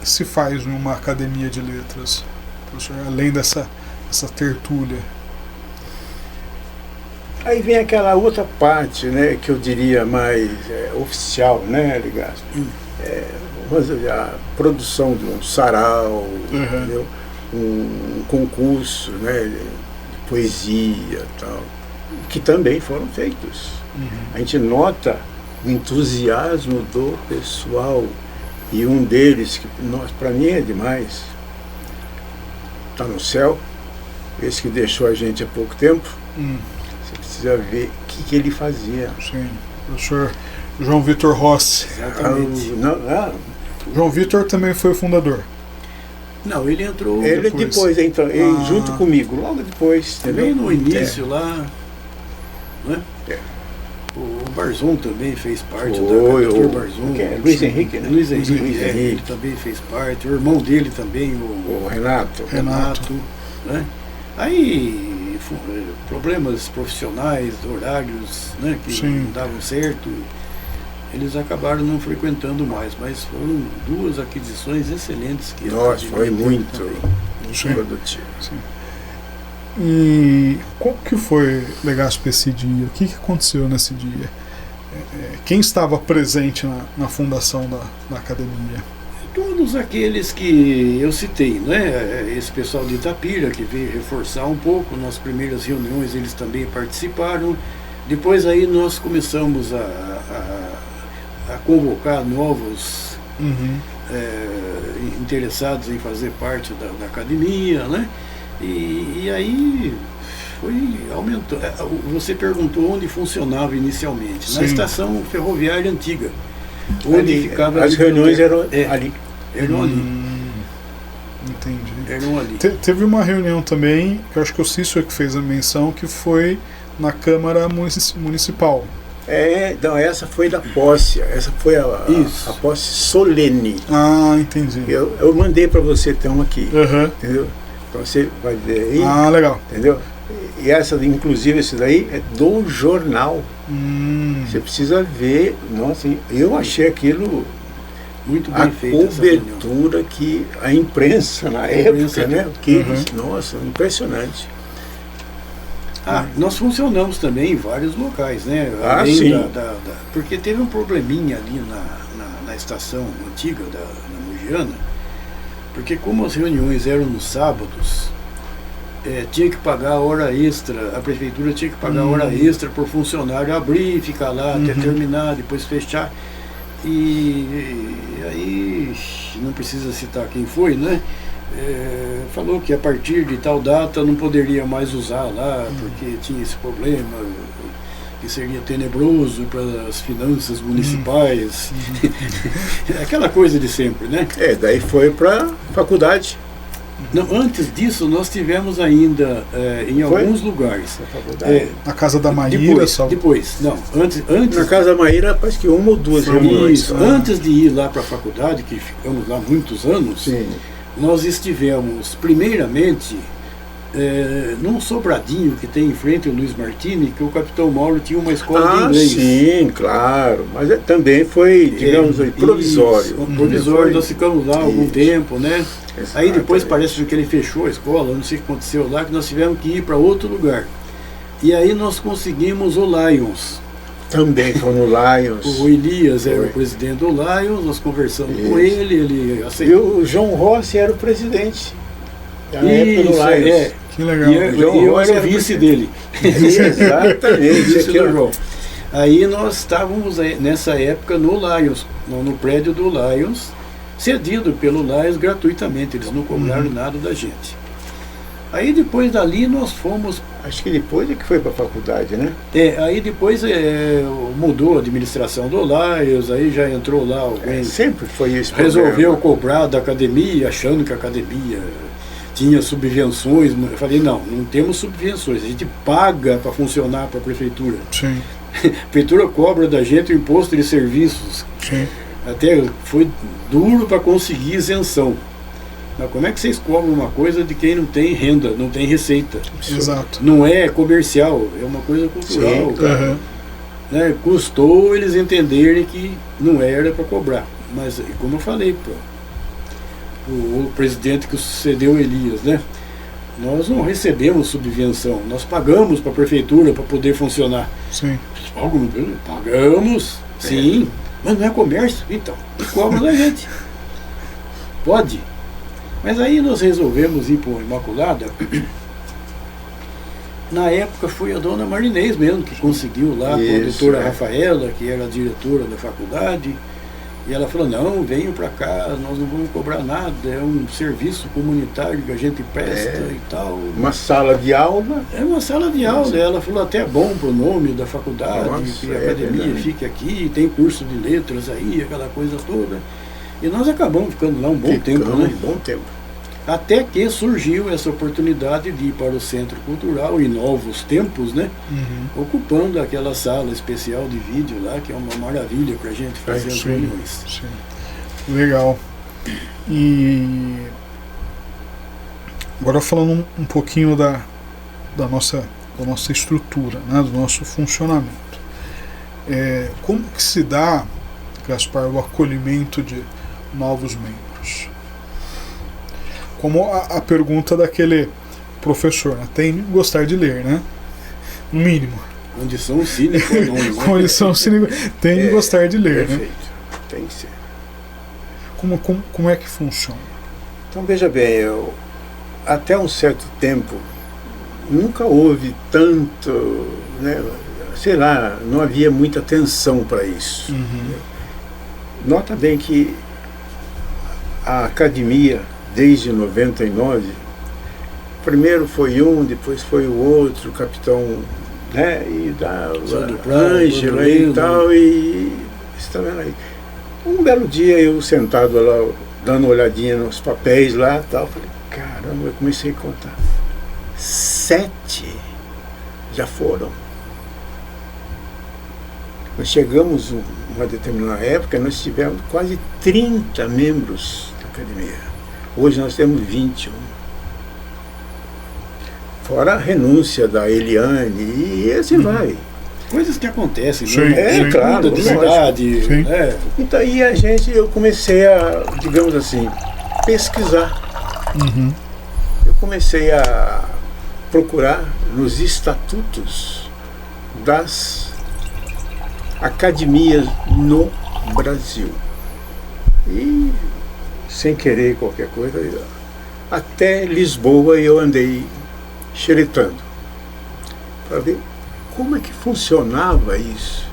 se faz numa academia de letras, professor, além dessa tertúlia? Aí vem aquela outra parte, né, que eu diria mais oficial, né, ligado? A produção de um sarau, entendeu? Um concurso, né, de poesia e tal, que também foram feitos. A gente nota o entusiasmo do pessoal. E um deles, que para mim é demais, está no céu, esse que deixou a gente há pouco tempo. Você precisa ver o que ele fazia. Sim, professor João Vitor Rossi. Exatamente. João Vitor também foi o fundador. Não, ele entrou ele depois entrou, junto comigo, logo depois. Também no início lá, né? O Barzon também fez parte da Dr. Barzon. Luiz Henrique, né? Luiz Henrique, ele também fez parte. O irmão dele também, o Renato. Né? Aí, problemas profissionais, horários, né, que não davam certo, eles acabaram não frequentando mais, mas foram 2 aquisições excelentes. Nossa, foi muito produtivo. E qual que foi, Legaspi, esse dia? O que aconteceu nesse dia? Quem estava presente na fundação da academia? Todos aqueles que eu citei, né? Esse pessoal de Itapira que veio reforçar um pouco, nas primeiras reuniões eles também participaram. Depois aí nós começamos a convocar novos interessados em fazer parte da academia, né? E aí foi aumentando. Você perguntou onde funcionava inicialmente. Na estação ferroviária antiga. Onde ficava as reuniões eram ali. Eram ali. Entendi. Eram ali. Teve uma reunião também, que eu acho que o Cícero que fez a menção, que foi na Câmara Municipal. Não, essa foi da posse. Essa foi a posse solene. Ah, entendi. Eu mandei para você ter uma aqui. Uhum. Entendeu? Então você vai ver aí. Ah, legal. Entendeu? E essa, inclusive, esse daí é do jornal. Você precisa ver. Nossa, eu achei aquilo muito bem feito. A cobertura que a imprensa na época, né? Que nossa, impressionante. Nós funcionamos também em vários locais, né? Além sim. Porque teve um probleminha ali na estação antiga da Mogiana, porque como as reuniões eram nos sábados, tinha que pagar hora extra, a prefeitura tinha que pagar hora extra por funcionário abrir, ficar lá até terminar, depois fechar. E aí, não precisa citar quem foi, né? Falou que a partir de tal data não poderia mais usar lá, porque tinha esse problema, que seria tenebroso para as finanças municipais. Aquela coisa de sempre, né? Daí foi para faculdade. Não, antes disso, nós tivemos ainda em alguns lugares. Na casa da Maíra, depois, não, antes. Na casa da Maíra, parece que uma ou duas reuniões. Isso, antes de ir lá para a faculdade, que ficamos lá muitos anos, sim. Nós estivemos, primeiramente, num sobradinho que tem em frente ao Luiz Martini, que o Capitão Mauro tinha uma escola de inglês. Sim, claro, mas também foi, digamos, provisório. Isso, provisório, nós ficamos lá algum tempo, né? Exato, aí depois parece que ele fechou a escola, não sei o que aconteceu lá, que nós tivemos que ir para outro lugar. E aí nós conseguimos o Lions. Também foi no Lions. O Elias era o presidente do Lions, nós conversamos com ele aceitou. E o João Rossi era o presidente. Na época do Lions. Que legal. E eu era o vice dele. Exatamente. Vice do João. Aí nós estávamos nessa época no Lions, no prédio do Lions, cedido pelo Lions gratuitamente, eles não cobraram nada da gente. Aí depois dali nós fomos... Acho que depois é que foi para a faculdade, né? Aí depois mudou a administração do Lions, aí já entrou lá alguém... sempre foi isso. Resolveu cobrar da academia, achando que a academia tinha subvenções. Eu falei, não temos subvenções, a gente paga para funcionar para a prefeitura. Sim. A prefeitura cobra da gente o imposto de serviços. Sim. Até foi duro para conseguir isenção. Mas como é que vocês cobram uma coisa de quem não tem renda, não tem receita? Exato. Não é comercial, é uma coisa cultural. Sim, né? Custou eles entenderem que não era para cobrar. Mas, como eu falei, o presidente que sucedeu Elias, né? Nós não recebemos subvenção, nós pagamos para a prefeitura para poder funcionar. Sim. Pagamos, sim, mas não é comércio, então, cobra da gente. Pode. Mas aí nós resolvemos ir para o Imaculada. Na época foi a dona Marinês mesmo que conseguiu lá, com a doutora Rafaela, que era a diretora da faculdade. E ela falou, não, venham para cá, nós não vamos cobrar nada, é um serviço comunitário que a gente presta e tal. Uma sala de aula? É uma sala de aula, ela falou até é bom pro nome da faculdade, que a academia fique aqui, tem curso de letras aí, aquela coisa toda. E nós acabamos ficando lá um bom tempo, né? Um bom tempo. Até que surgiu essa oportunidade de ir para o Centro Cultural em novos tempos, né? Ocupando aquela sala especial de vídeo lá, que é uma maravilha para a gente fazer as reuniões. Sim. Legal. E agora falando um pouquinho da nossa estrutura, né? Do nosso funcionamento. Como que se dá, Gaspar, o acolhimento de novos membros? Como a pergunta daquele professor, né? Tem que gostar de ler, né? No mínimo. Condição sine qua non. Condição sine qua non. Tem que gostar de ler, perfeito. Né? Tem que ser. Como é que funciona? Então, veja bem, até um certo tempo, nunca houve tanto, né, sei lá, não havia muita atenção para isso. Nota bem que a academia, desde 99, primeiro foi um, depois foi o outro, o capitão, né, e da Ângela e tal, e está vendo aí. Um belo dia eu sentado lá, dando uma olhadinha nos papéis lá e tal, falei, caramba, eu comecei a contar. 7 já foram. Nós chegamos uma determinada época, nós tivemos quase 30 membros da academia. Hoje nós temos 21. Fora a renúncia da Eliane, e assim vai. Coisas que acontecem, Sim, né? sim. Claro, De cidade, Sim. né? Então aí eu comecei a, digamos assim, pesquisar. Uhum. Eu comecei a procurar nos estatutos das academias no Brasil. E, sem querer qualquer coisa, até Lisboa eu andei xeretando para ver como é que funcionava isso.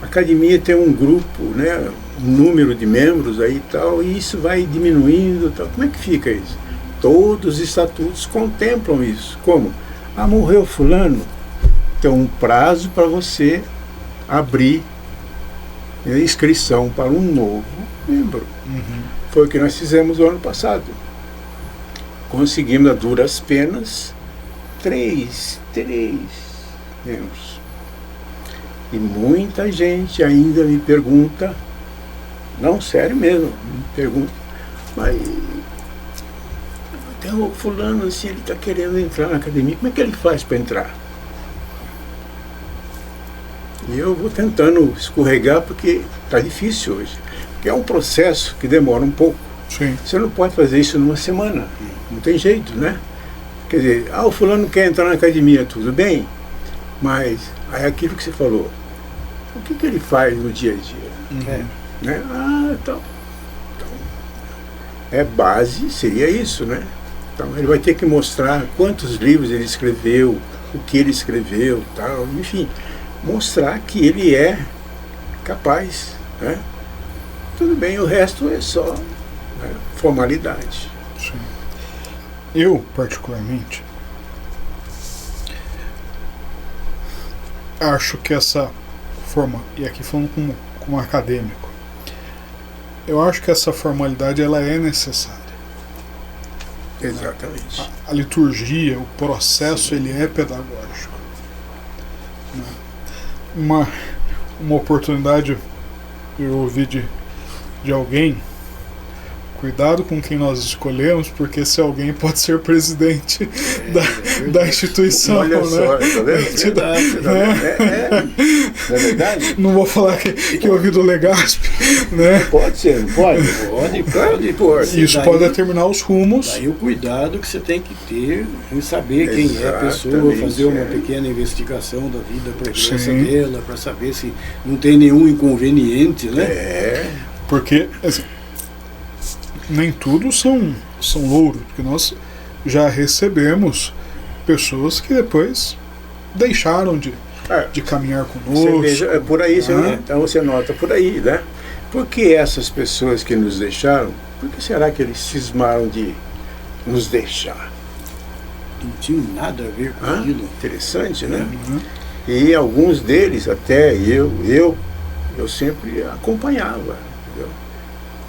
A academia tem um grupo, né, um número de membros aí e tal, e isso vai diminuindo, tal. Como é que fica isso? Todos os estatutos contemplam isso. Como? Ah, morreu fulano, tem um prazo para você abrir a inscrição para um novo membro. Uhum. Foi o que nós fizemos no ano passado. Conseguimos a duras penas três membros. E muita gente ainda me pergunta, não, sério mesmo, me pergunta, mas tem o fulano assim, ele está querendo entrar na academia, como é que ele faz para entrar? E eu vou tentando escorregar porque está difícil hoje. Porque é um processo que demora um pouco. Sim. Você não pode fazer isso numa semana. Não tem jeito, né? Quer dizer, o fulano quer entrar na academia, tudo bem, mas aí aquilo que você falou, o que ele faz no dia a dia? Uhum. Né? Então, base seria isso, né? Então ele vai ter que mostrar quantos livros ele escreveu, o que ele escreveu, tal, enfim, mostrar que ele é capaz, né? Tudo bem, o resto é só, né, formalidade. Sim. Eu, particularmente, acho que essa forma, e aqui falando como acadêmico, eu acho que essa formalidade ela é necessária. Exatamente. A liturgia, o processo, ele é pedagógico. Uma oportunidade eu ouvi de alguém: cuidado com quem nós escolhemos, porque esse alguém pode ser presidente da instituição. Olha né? só, tá vendo? Não é verdade? Não vou falar que eu ouvi do Legaspi, né? Pode ser, não pode? Pode. Isso Daí- pode determinar os rumos. Daí o cuidado que você tem que ter em saber quem é a pessoa, Exatamente, fazer uma é. pequena investigação da vida pregressa Sim. dela, para saber se não tem nenhum inconveniente, né? Porque assim, nem tudo são louros, porque nós já recebemos pessoas que depois deixaram de caminhar conosco. Você veja, é por aí, Ah. então você nota por aí, né? Por que essas pessoas que nos deixaram, por que será que eles cismaram de nos deixar? Não tinha nada a ver com Ah, aquilo. interessante, né? Uhum. E alguns deles, até eu sempre acompanhava, entendeu?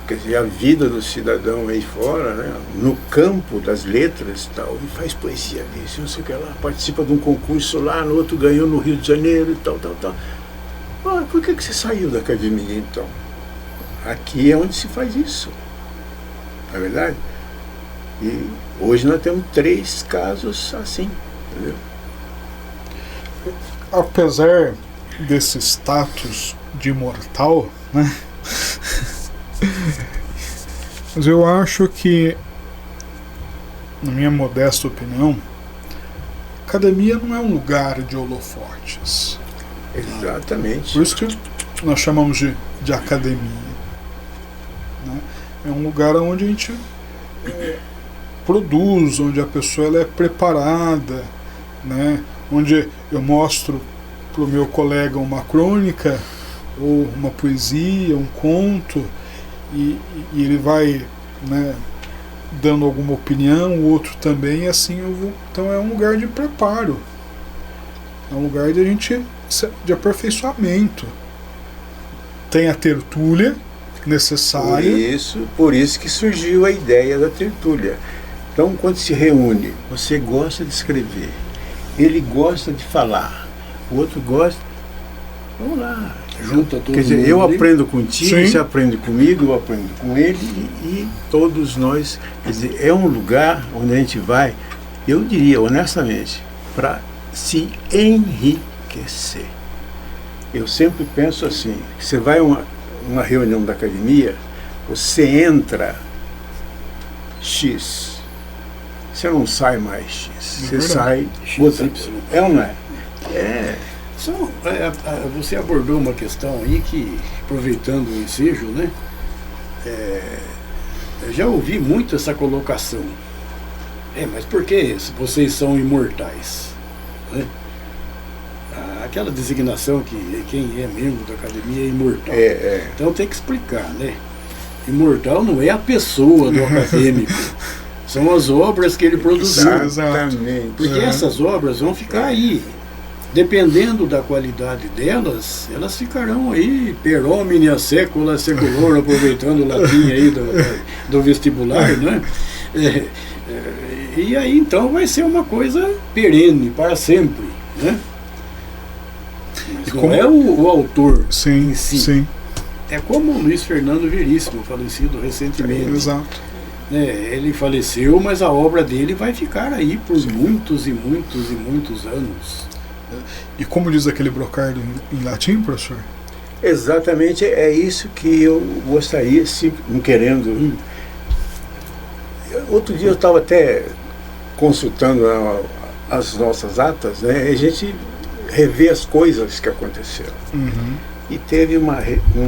Quer dizer, a vida do cidadão aí fora, né, no campo das letras e tal, ele faz poesia disso, não sei o que lá, participa de um concurso lá, no outro ganhou no Rio de Janeiro e tal. Por que você saiu da academia então? Aqui é onde se faz isso, não é verdade? E hoje nós temos 3 casos assim, entendeu? Apesar desse status de imortal, né? Mas eu acho que, na minha modesta opinião, academia não é um lugar de holofotes. Exatamente. Por isso que nós chamamos de academia, né? É um lugar onde a gente produz, onde a pessoa ela é preparada, né? Onde eu mostro para o meu colega uma crônica, ou uma poesia, um conto, e ele vai, né, dando alguma opinião, o outro também, e assim eu vou. Então é um lugar de preparo, é um lugar de aperfeiçoamento. Tem a tertúlia necessária. Por isso que surgiu a ideia da tertúlia. Então, quando se reúne, você gosta de escrever, ele gosta de falar, o outro gosta, Vamos lá. Junta todo Quer dizer, mundo eu ali. aprendo contigo, Sim. você aprende comigo, eu aprendo com ele e todos nós. Quer dizer, é um lugar onde a gente vai, eu diria honestamente, para se enriquecer. Eu sempre penso assim, você vai a uma reunião da academia, você entra X, você não sai mais X, você verdade. sai X, outra. Y. É ou não é? É. Você abordou uma questão aí que, aproveitando o ensejo, né? Eu já ouvi muito essa colocação. Mas por que vocês são imortais? Né? Aquela designação que quem é membro da academia é imortal. Então tem que explicar, né? Imortal não é a pessoa do acadêmico, são as obras que ele produziu. Exatamente. Porque essas obras vão ficar aí. Dependendo da qualidade delas, elas ficarão aí per omnia secula seculor, aproveitando o latim aí do vestibular, né? E aí então vai ser uma coisa perene, para sempre, né? Mas E não como- é o autor Sim, em si. sim, É como o Luiz Fernando Veríssimo, falecido recentemente. exato. Ele faleceu, mas a obra dele vai ficar aí por muitos e muitos e muitos anos. E como diz aquele brocardo em latim, professor? Exatamente, é isso que eu gostaria, se não querendo. Outro dia eu estava até consultando as nossas atas, né? E a gente revê as coisas que aconteceram. Uhum. E teve uma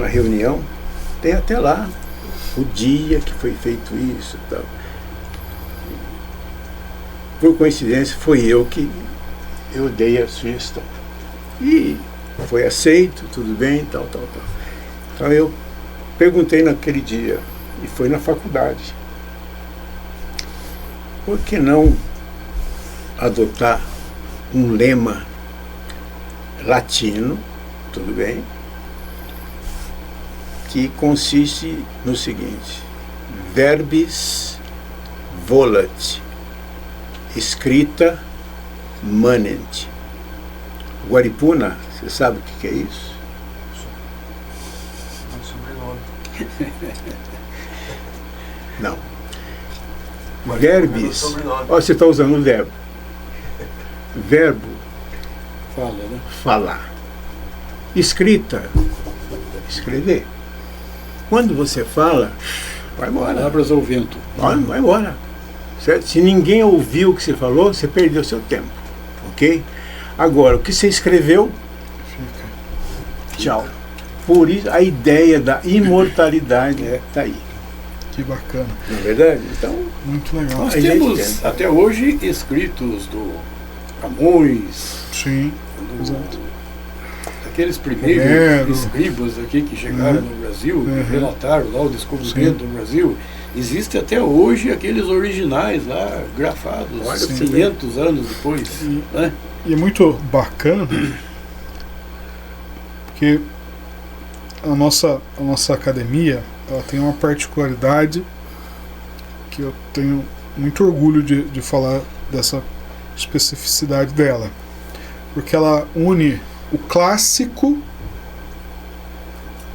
reunião, tem até lá o dia que foi feito isso e tal. Por coincidência, foi eu que eu dei a sugestão. E foi aceito, tudo bem, tal. Então eu perguntei naquele dia, e foi na faculdade, por que não adotar um lema latino, tudo bem, que consiste no seguinte: verbis volat, escrita manent. Guaripuna, você sabe o que é isso? Não. Verbis. Ó, você está usando o verbo. Verbo, Fala, né? falar. Escrita, escrever. Quando você fala, vai embora. Palavras ao vento. Vai embora. Certo? Se ninguém ouviu o que você falou, você perdeu seu tempo. Ok? Agora, o que você escreveu, tchau. Por isso, a ideia da imortalidade está aí. Que bacana. Não é verdade? Então, Muito legal. Nós A gente temos tem. até hoje escritos do Camões, Sim, do, exato. aqueles primeiros Homero. escribas aqui que chegaram no Brasil, que relataram lá o descobrimento Sim. do Brasil. Existe até hoje aqueles originais lá, grafados, Olha, 500 anos depois. Né? E é muito bacana porque a nossa academia, ela tem uma particularidade que eu tenho muito orgulho de falar dessa especificidade dela, porque ela une o clássico,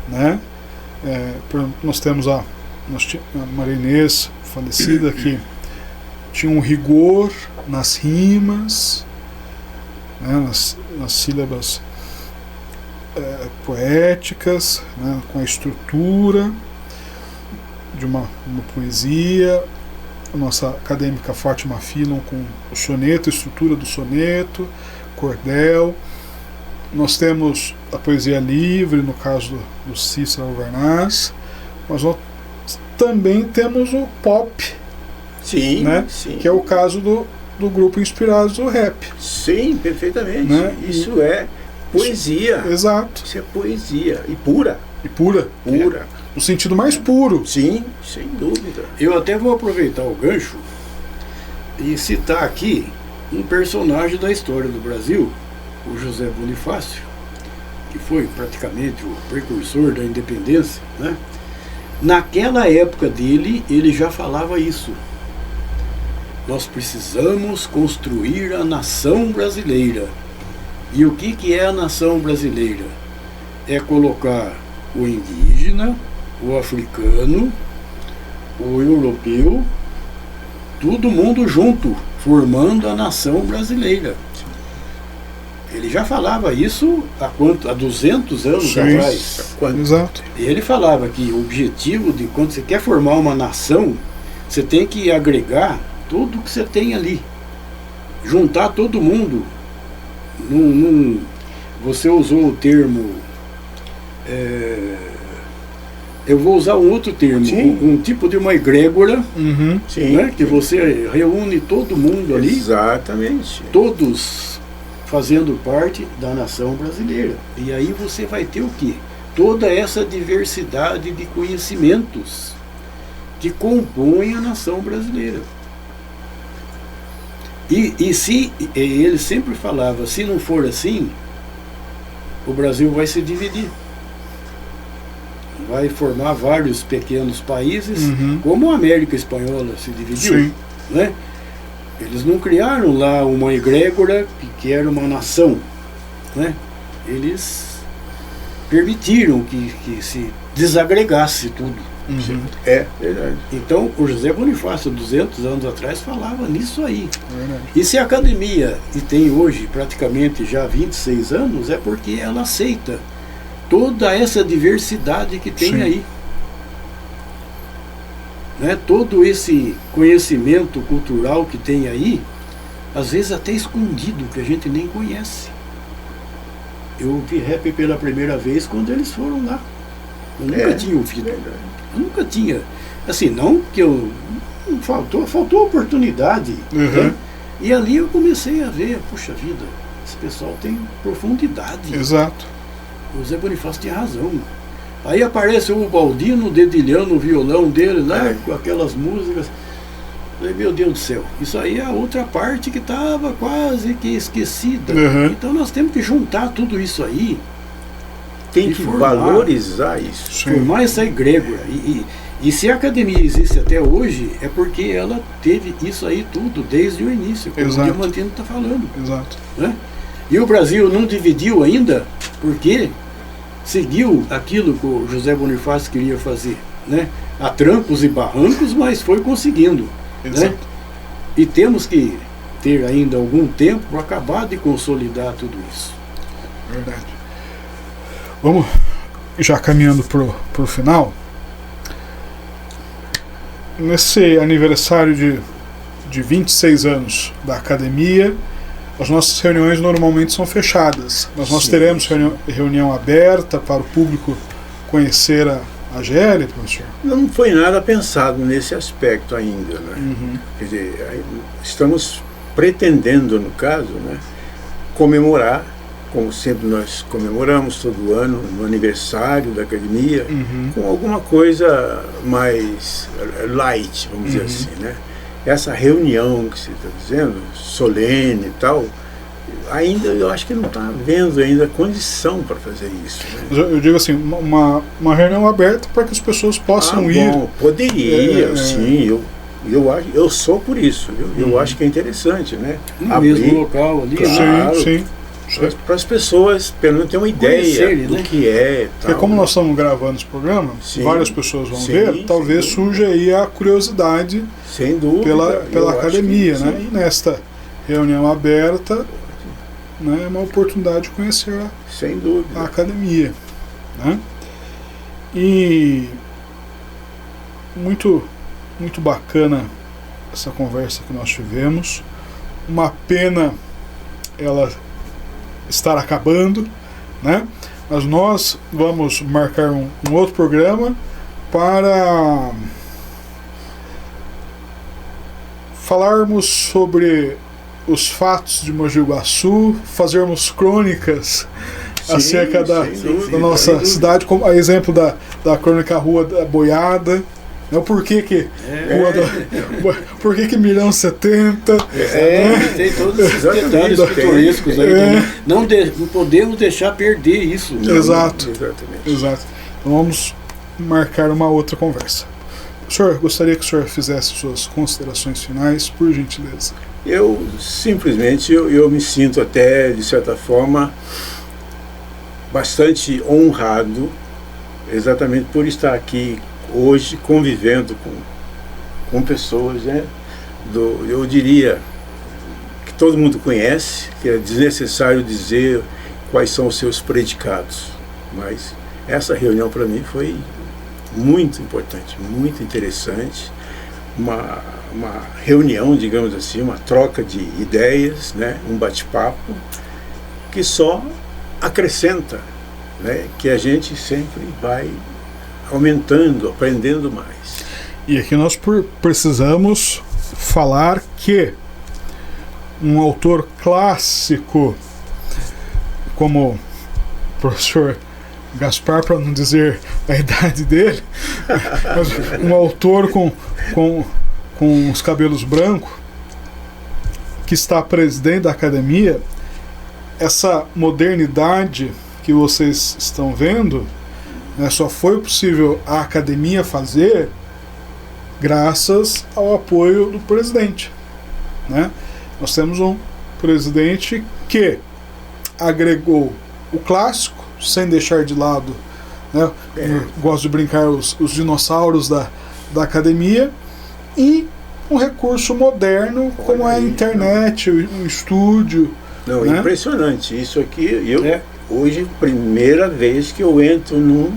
né? Nós temos a Maria Inês, falecida, que tinha um rigor nas rimas, né, nas sílabas poéticas, né, com a estrutura de uma poesia. A nossa acadêmica Fátima Filon com o soneto, a estrutura do soneto, cordel. Nós temos a poesia livre, no caso do Cícero Alvernaz, mas nós também temos o pop, sim, né, sim. que é o caso do grupo Inspirados do Rap. Sim, perfeitamente. Né? Isso é poesia. Exato. Isso é poesia. E pura. E pura. Pura. No sentido mais puro. Sim, sem dúvida. Eu até vou aproveitar o gancho e citar aqui um personagem da história do Brasil, o José Bonifácio, que foi praticamente o precursor da independência, né? Naquela época dele, ele já falava isso. Nós precisamos construir a nação brasileira. E o que é a nação brasileira? é colocar o indígena, o africano, o europeu, todo mundo junto, formando a nação brasileira. Ele já falava isso há 200 anos atrás. Exato. E ele falava que o objetivo de quando você quer formar uma nação, você tem que agregar tudo que você tem ali. Juntar todo mundo. Você usou o termo... eu vou usar um outro termo. Um tipo de uma egrégora, né, que você reúne todo mundo ali. Exatamente. Todos fazendo parte da nação brasileira. E aí você vai ter o quê? Toda essa diversidade de conhecimentos que compõem a nação brasileira. E se ele sempre falava, se não for assim, o Brasil vai se dividir. Vai formar vários pequenos países, como a América Espanhola se dividiu. Né? Eles não criaram lá uma egrégora que era uma nação, né? Eles permitiram que se desagregasse tudo. É verdade. Então, o José Bonifácio, 200 anos atrás, falava nisso aí. E se a academia, e tem hoje praticamente já 26 anos, é porque ela aceita toda essa diversidade que tem aí. Né? Todo esse conhecimento cultural que tem aí, às vezes até escondido, que a gente nem conhece. Eu ouvi rap pela primeira vez quando eles foram lá. Eu nunca tinha ouvido. Eu nunca tinha. Assim, não que eu... Faltou oportunidade. Né? E ali eu comecei a ver, puxa vida, esse pessoal tem profundidade. Exato. O Zé Bonifácio tinha razão. Aí aparece o Baldino dedilhando o violão dele lá, com aquelas músicas. Falei, meu Deus do céu, isso aí é a outra parte que estava quase que esquecida. Então nós temos que juntar tudo isso aí. Tem que valorizar isso. Formar essa egrégora. E se a academia existe até hoje, é porque ela teve isso aí tudo, desde o início, como o Diamantino está falando. Exato. Né? E o Brasil não dividiu ainda, porque seguiu aquilo que o José Bonifácio queria fazer, né? A trancos e barrancos, mas foi conseguindo. Né? E temos que ter ainda algum tempo para acabar de consolidar tudo isso. Verdade. Vamos já caminhando pro final. Nesse aniversário de 26 anos da academia, as nossas reuniões normalmente são fechadas, mas nós teremos reunião aberta para o público conhecer a GL, professor? Não foi nada pensado nesse aspecto ainda, né? Quer dizer, estamos pretendendo, no caso, né, comemorar, como sempre nós comemoramos todo ano, no aniversário da academia, com alguma coisa mais light, vamos dizer assim, né? Essa reunião que você está dizendo, solene e tal, ainda eu acho que não está havendo ainda condição para fazer isso. Né? Eu digo assim, uma reunião aberta para que as pessoas possam ir. Bom, poderia, sim, eu sou por isso, eu acho que é interessante, né? No mesmo local ali, claro, sim. Para as pessoas, pelo menos, ter uma ideia do que é. Porque como nós estamos gravando esse programa, várias pessoas vão ver, talvez surja aí a curiosidade, sem dúvida, pela academia, né? E nesta reunião aberta, né, é uma oportunidade de conhecer sem dúvida a academia, né? E muito bacana essa conversa que nós tivemos. Uma pena ela estar acabando, né? Mas nós vamos marcar um outro programa para falarmos sobre os fatos de Mogi Guaçu, fazermos crônicas acerca da nossa cidade, como a exemplo da crônica Rua da Boiada. Por que que Mirão 70? Tem todos esses detalhes pitorescos aí. Não podemos deixar perder isso. Exato. Então vamos marcar uma outra conversa. Senhor, gostaria que o senhor fizesse suas considerações finais, por gentileza. Eu simplesmente eu me sinto até, de certa forma, bastante honrado, exatamente por estar aqui hoje convivendo com pessoas, né, eu diria que todo mundo conhece, que é desnecessário dizer quais são os seus predicados, mas essa reunião para mim foi muito importante, muito interessante, uma reunião, digamos assim, uma troca de ideias, né, um bate-papo que só acrescenta, né, que a gente sempre vai aumentando, aprendendo mais. E aqui nós precisamos falar que um autor clássico como o professor Gaspar, para não dizer a idade dele, mas um autor com os cabelos brancos, que está presidente da academia, essa modernidade que vocês estão vendo, né, só foi possível a academia fazer graças ao apoio do presidente, né? Nós temos um presidente que agregou o clássico, sem deixar de lado, né? Gosto de brincar os dinossauros da academia, e um recurso moderno como é a internet, o estúdio. Não, né? Impressionante. Isso aqui, hoje, primeira vez que eu entro num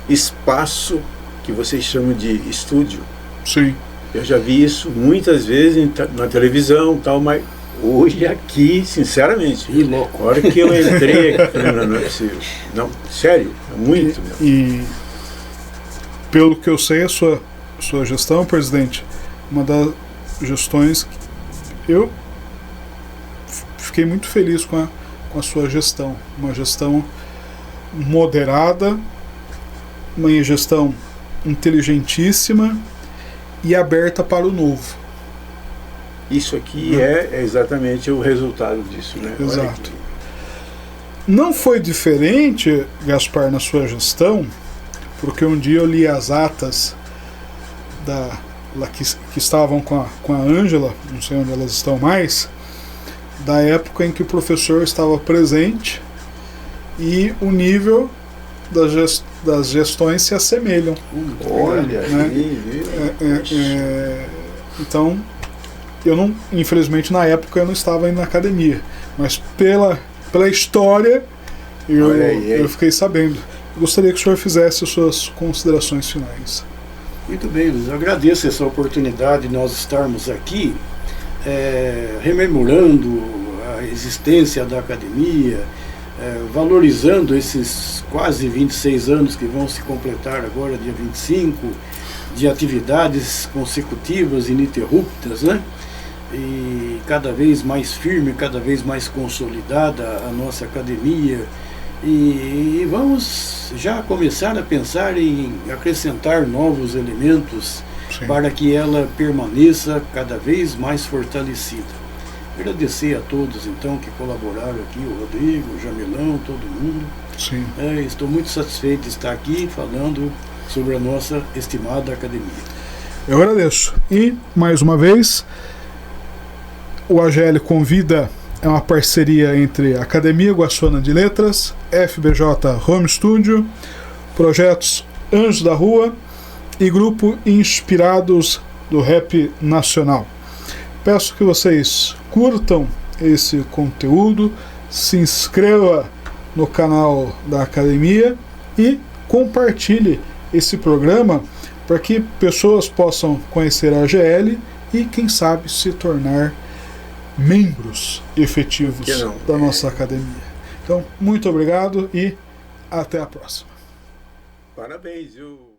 espaço que vocês chamam de estúdio. Sim. Eu já vi isso muitas vezes na televisão, tal, mas hoje aqui, sinceramente, a hora que eu entrei aqui, não é possível. Não, sério, é muito. E pelo que eu sei, a sua gestão, presidente, uma das gestões que eu fiquei muito feliz com a sua gestão. Uma gestão moderada, uma gestão inteligentíssima e aberta para o novo. Isso aqui é exatamente o resultado disso, né? Exato. Não foi diferente, Gaspar, na sua gestão, porque um dia eu li as atas que estavam com a Ângela, não sei onde elas estão mais, da época em que o professor estava presente, e o nível das gestões se assemelham. Olha, né? Então, infelizmente na época eu não estava indo na academia, mas pela história eu fiquei sabendo. Gostaria que o senhor fizesse as suas considerações finais. Muito bem, Luiz. Eu agradeço essa oportunidade de nós estarmos aqui rememorando a existência da academia, valorizando esses quase 26 anos que vão se completar agora, dia 25, de atividades consecutivas, ininterruptas, né? E cada vez mais firme, cada vez mais consolidada a nossa academia. E vamos já começar a pensar em acrescentar novos elementos. Sim. Para que ela permaneça cada vez mais fortalecida. Agradecer a todos então que colaboraram aqui, o Rodrigo, o Jamilão, todo mundo. Sim. Estou muito satisfeito de estar aqui falando sobre a nossa estimada academia. Eu agradeço. E, mais uma vez, o AGL convida, é uma parceria entre a Academia Guaçuana de Letras, FBJ Home Studio, Projetos Anjos da Rua e Grupo Inspirados do Rap Nacional. Peço que vocês curtam esse conteúdo, se inscreva no canal da Academia e compartilhe esse programa para que pessoas possam conhecer a AGL e, quem sabe, se tornar membros efetivos da nossa academia. Então, muito obrigado e até a próxima. Parabéns, viu?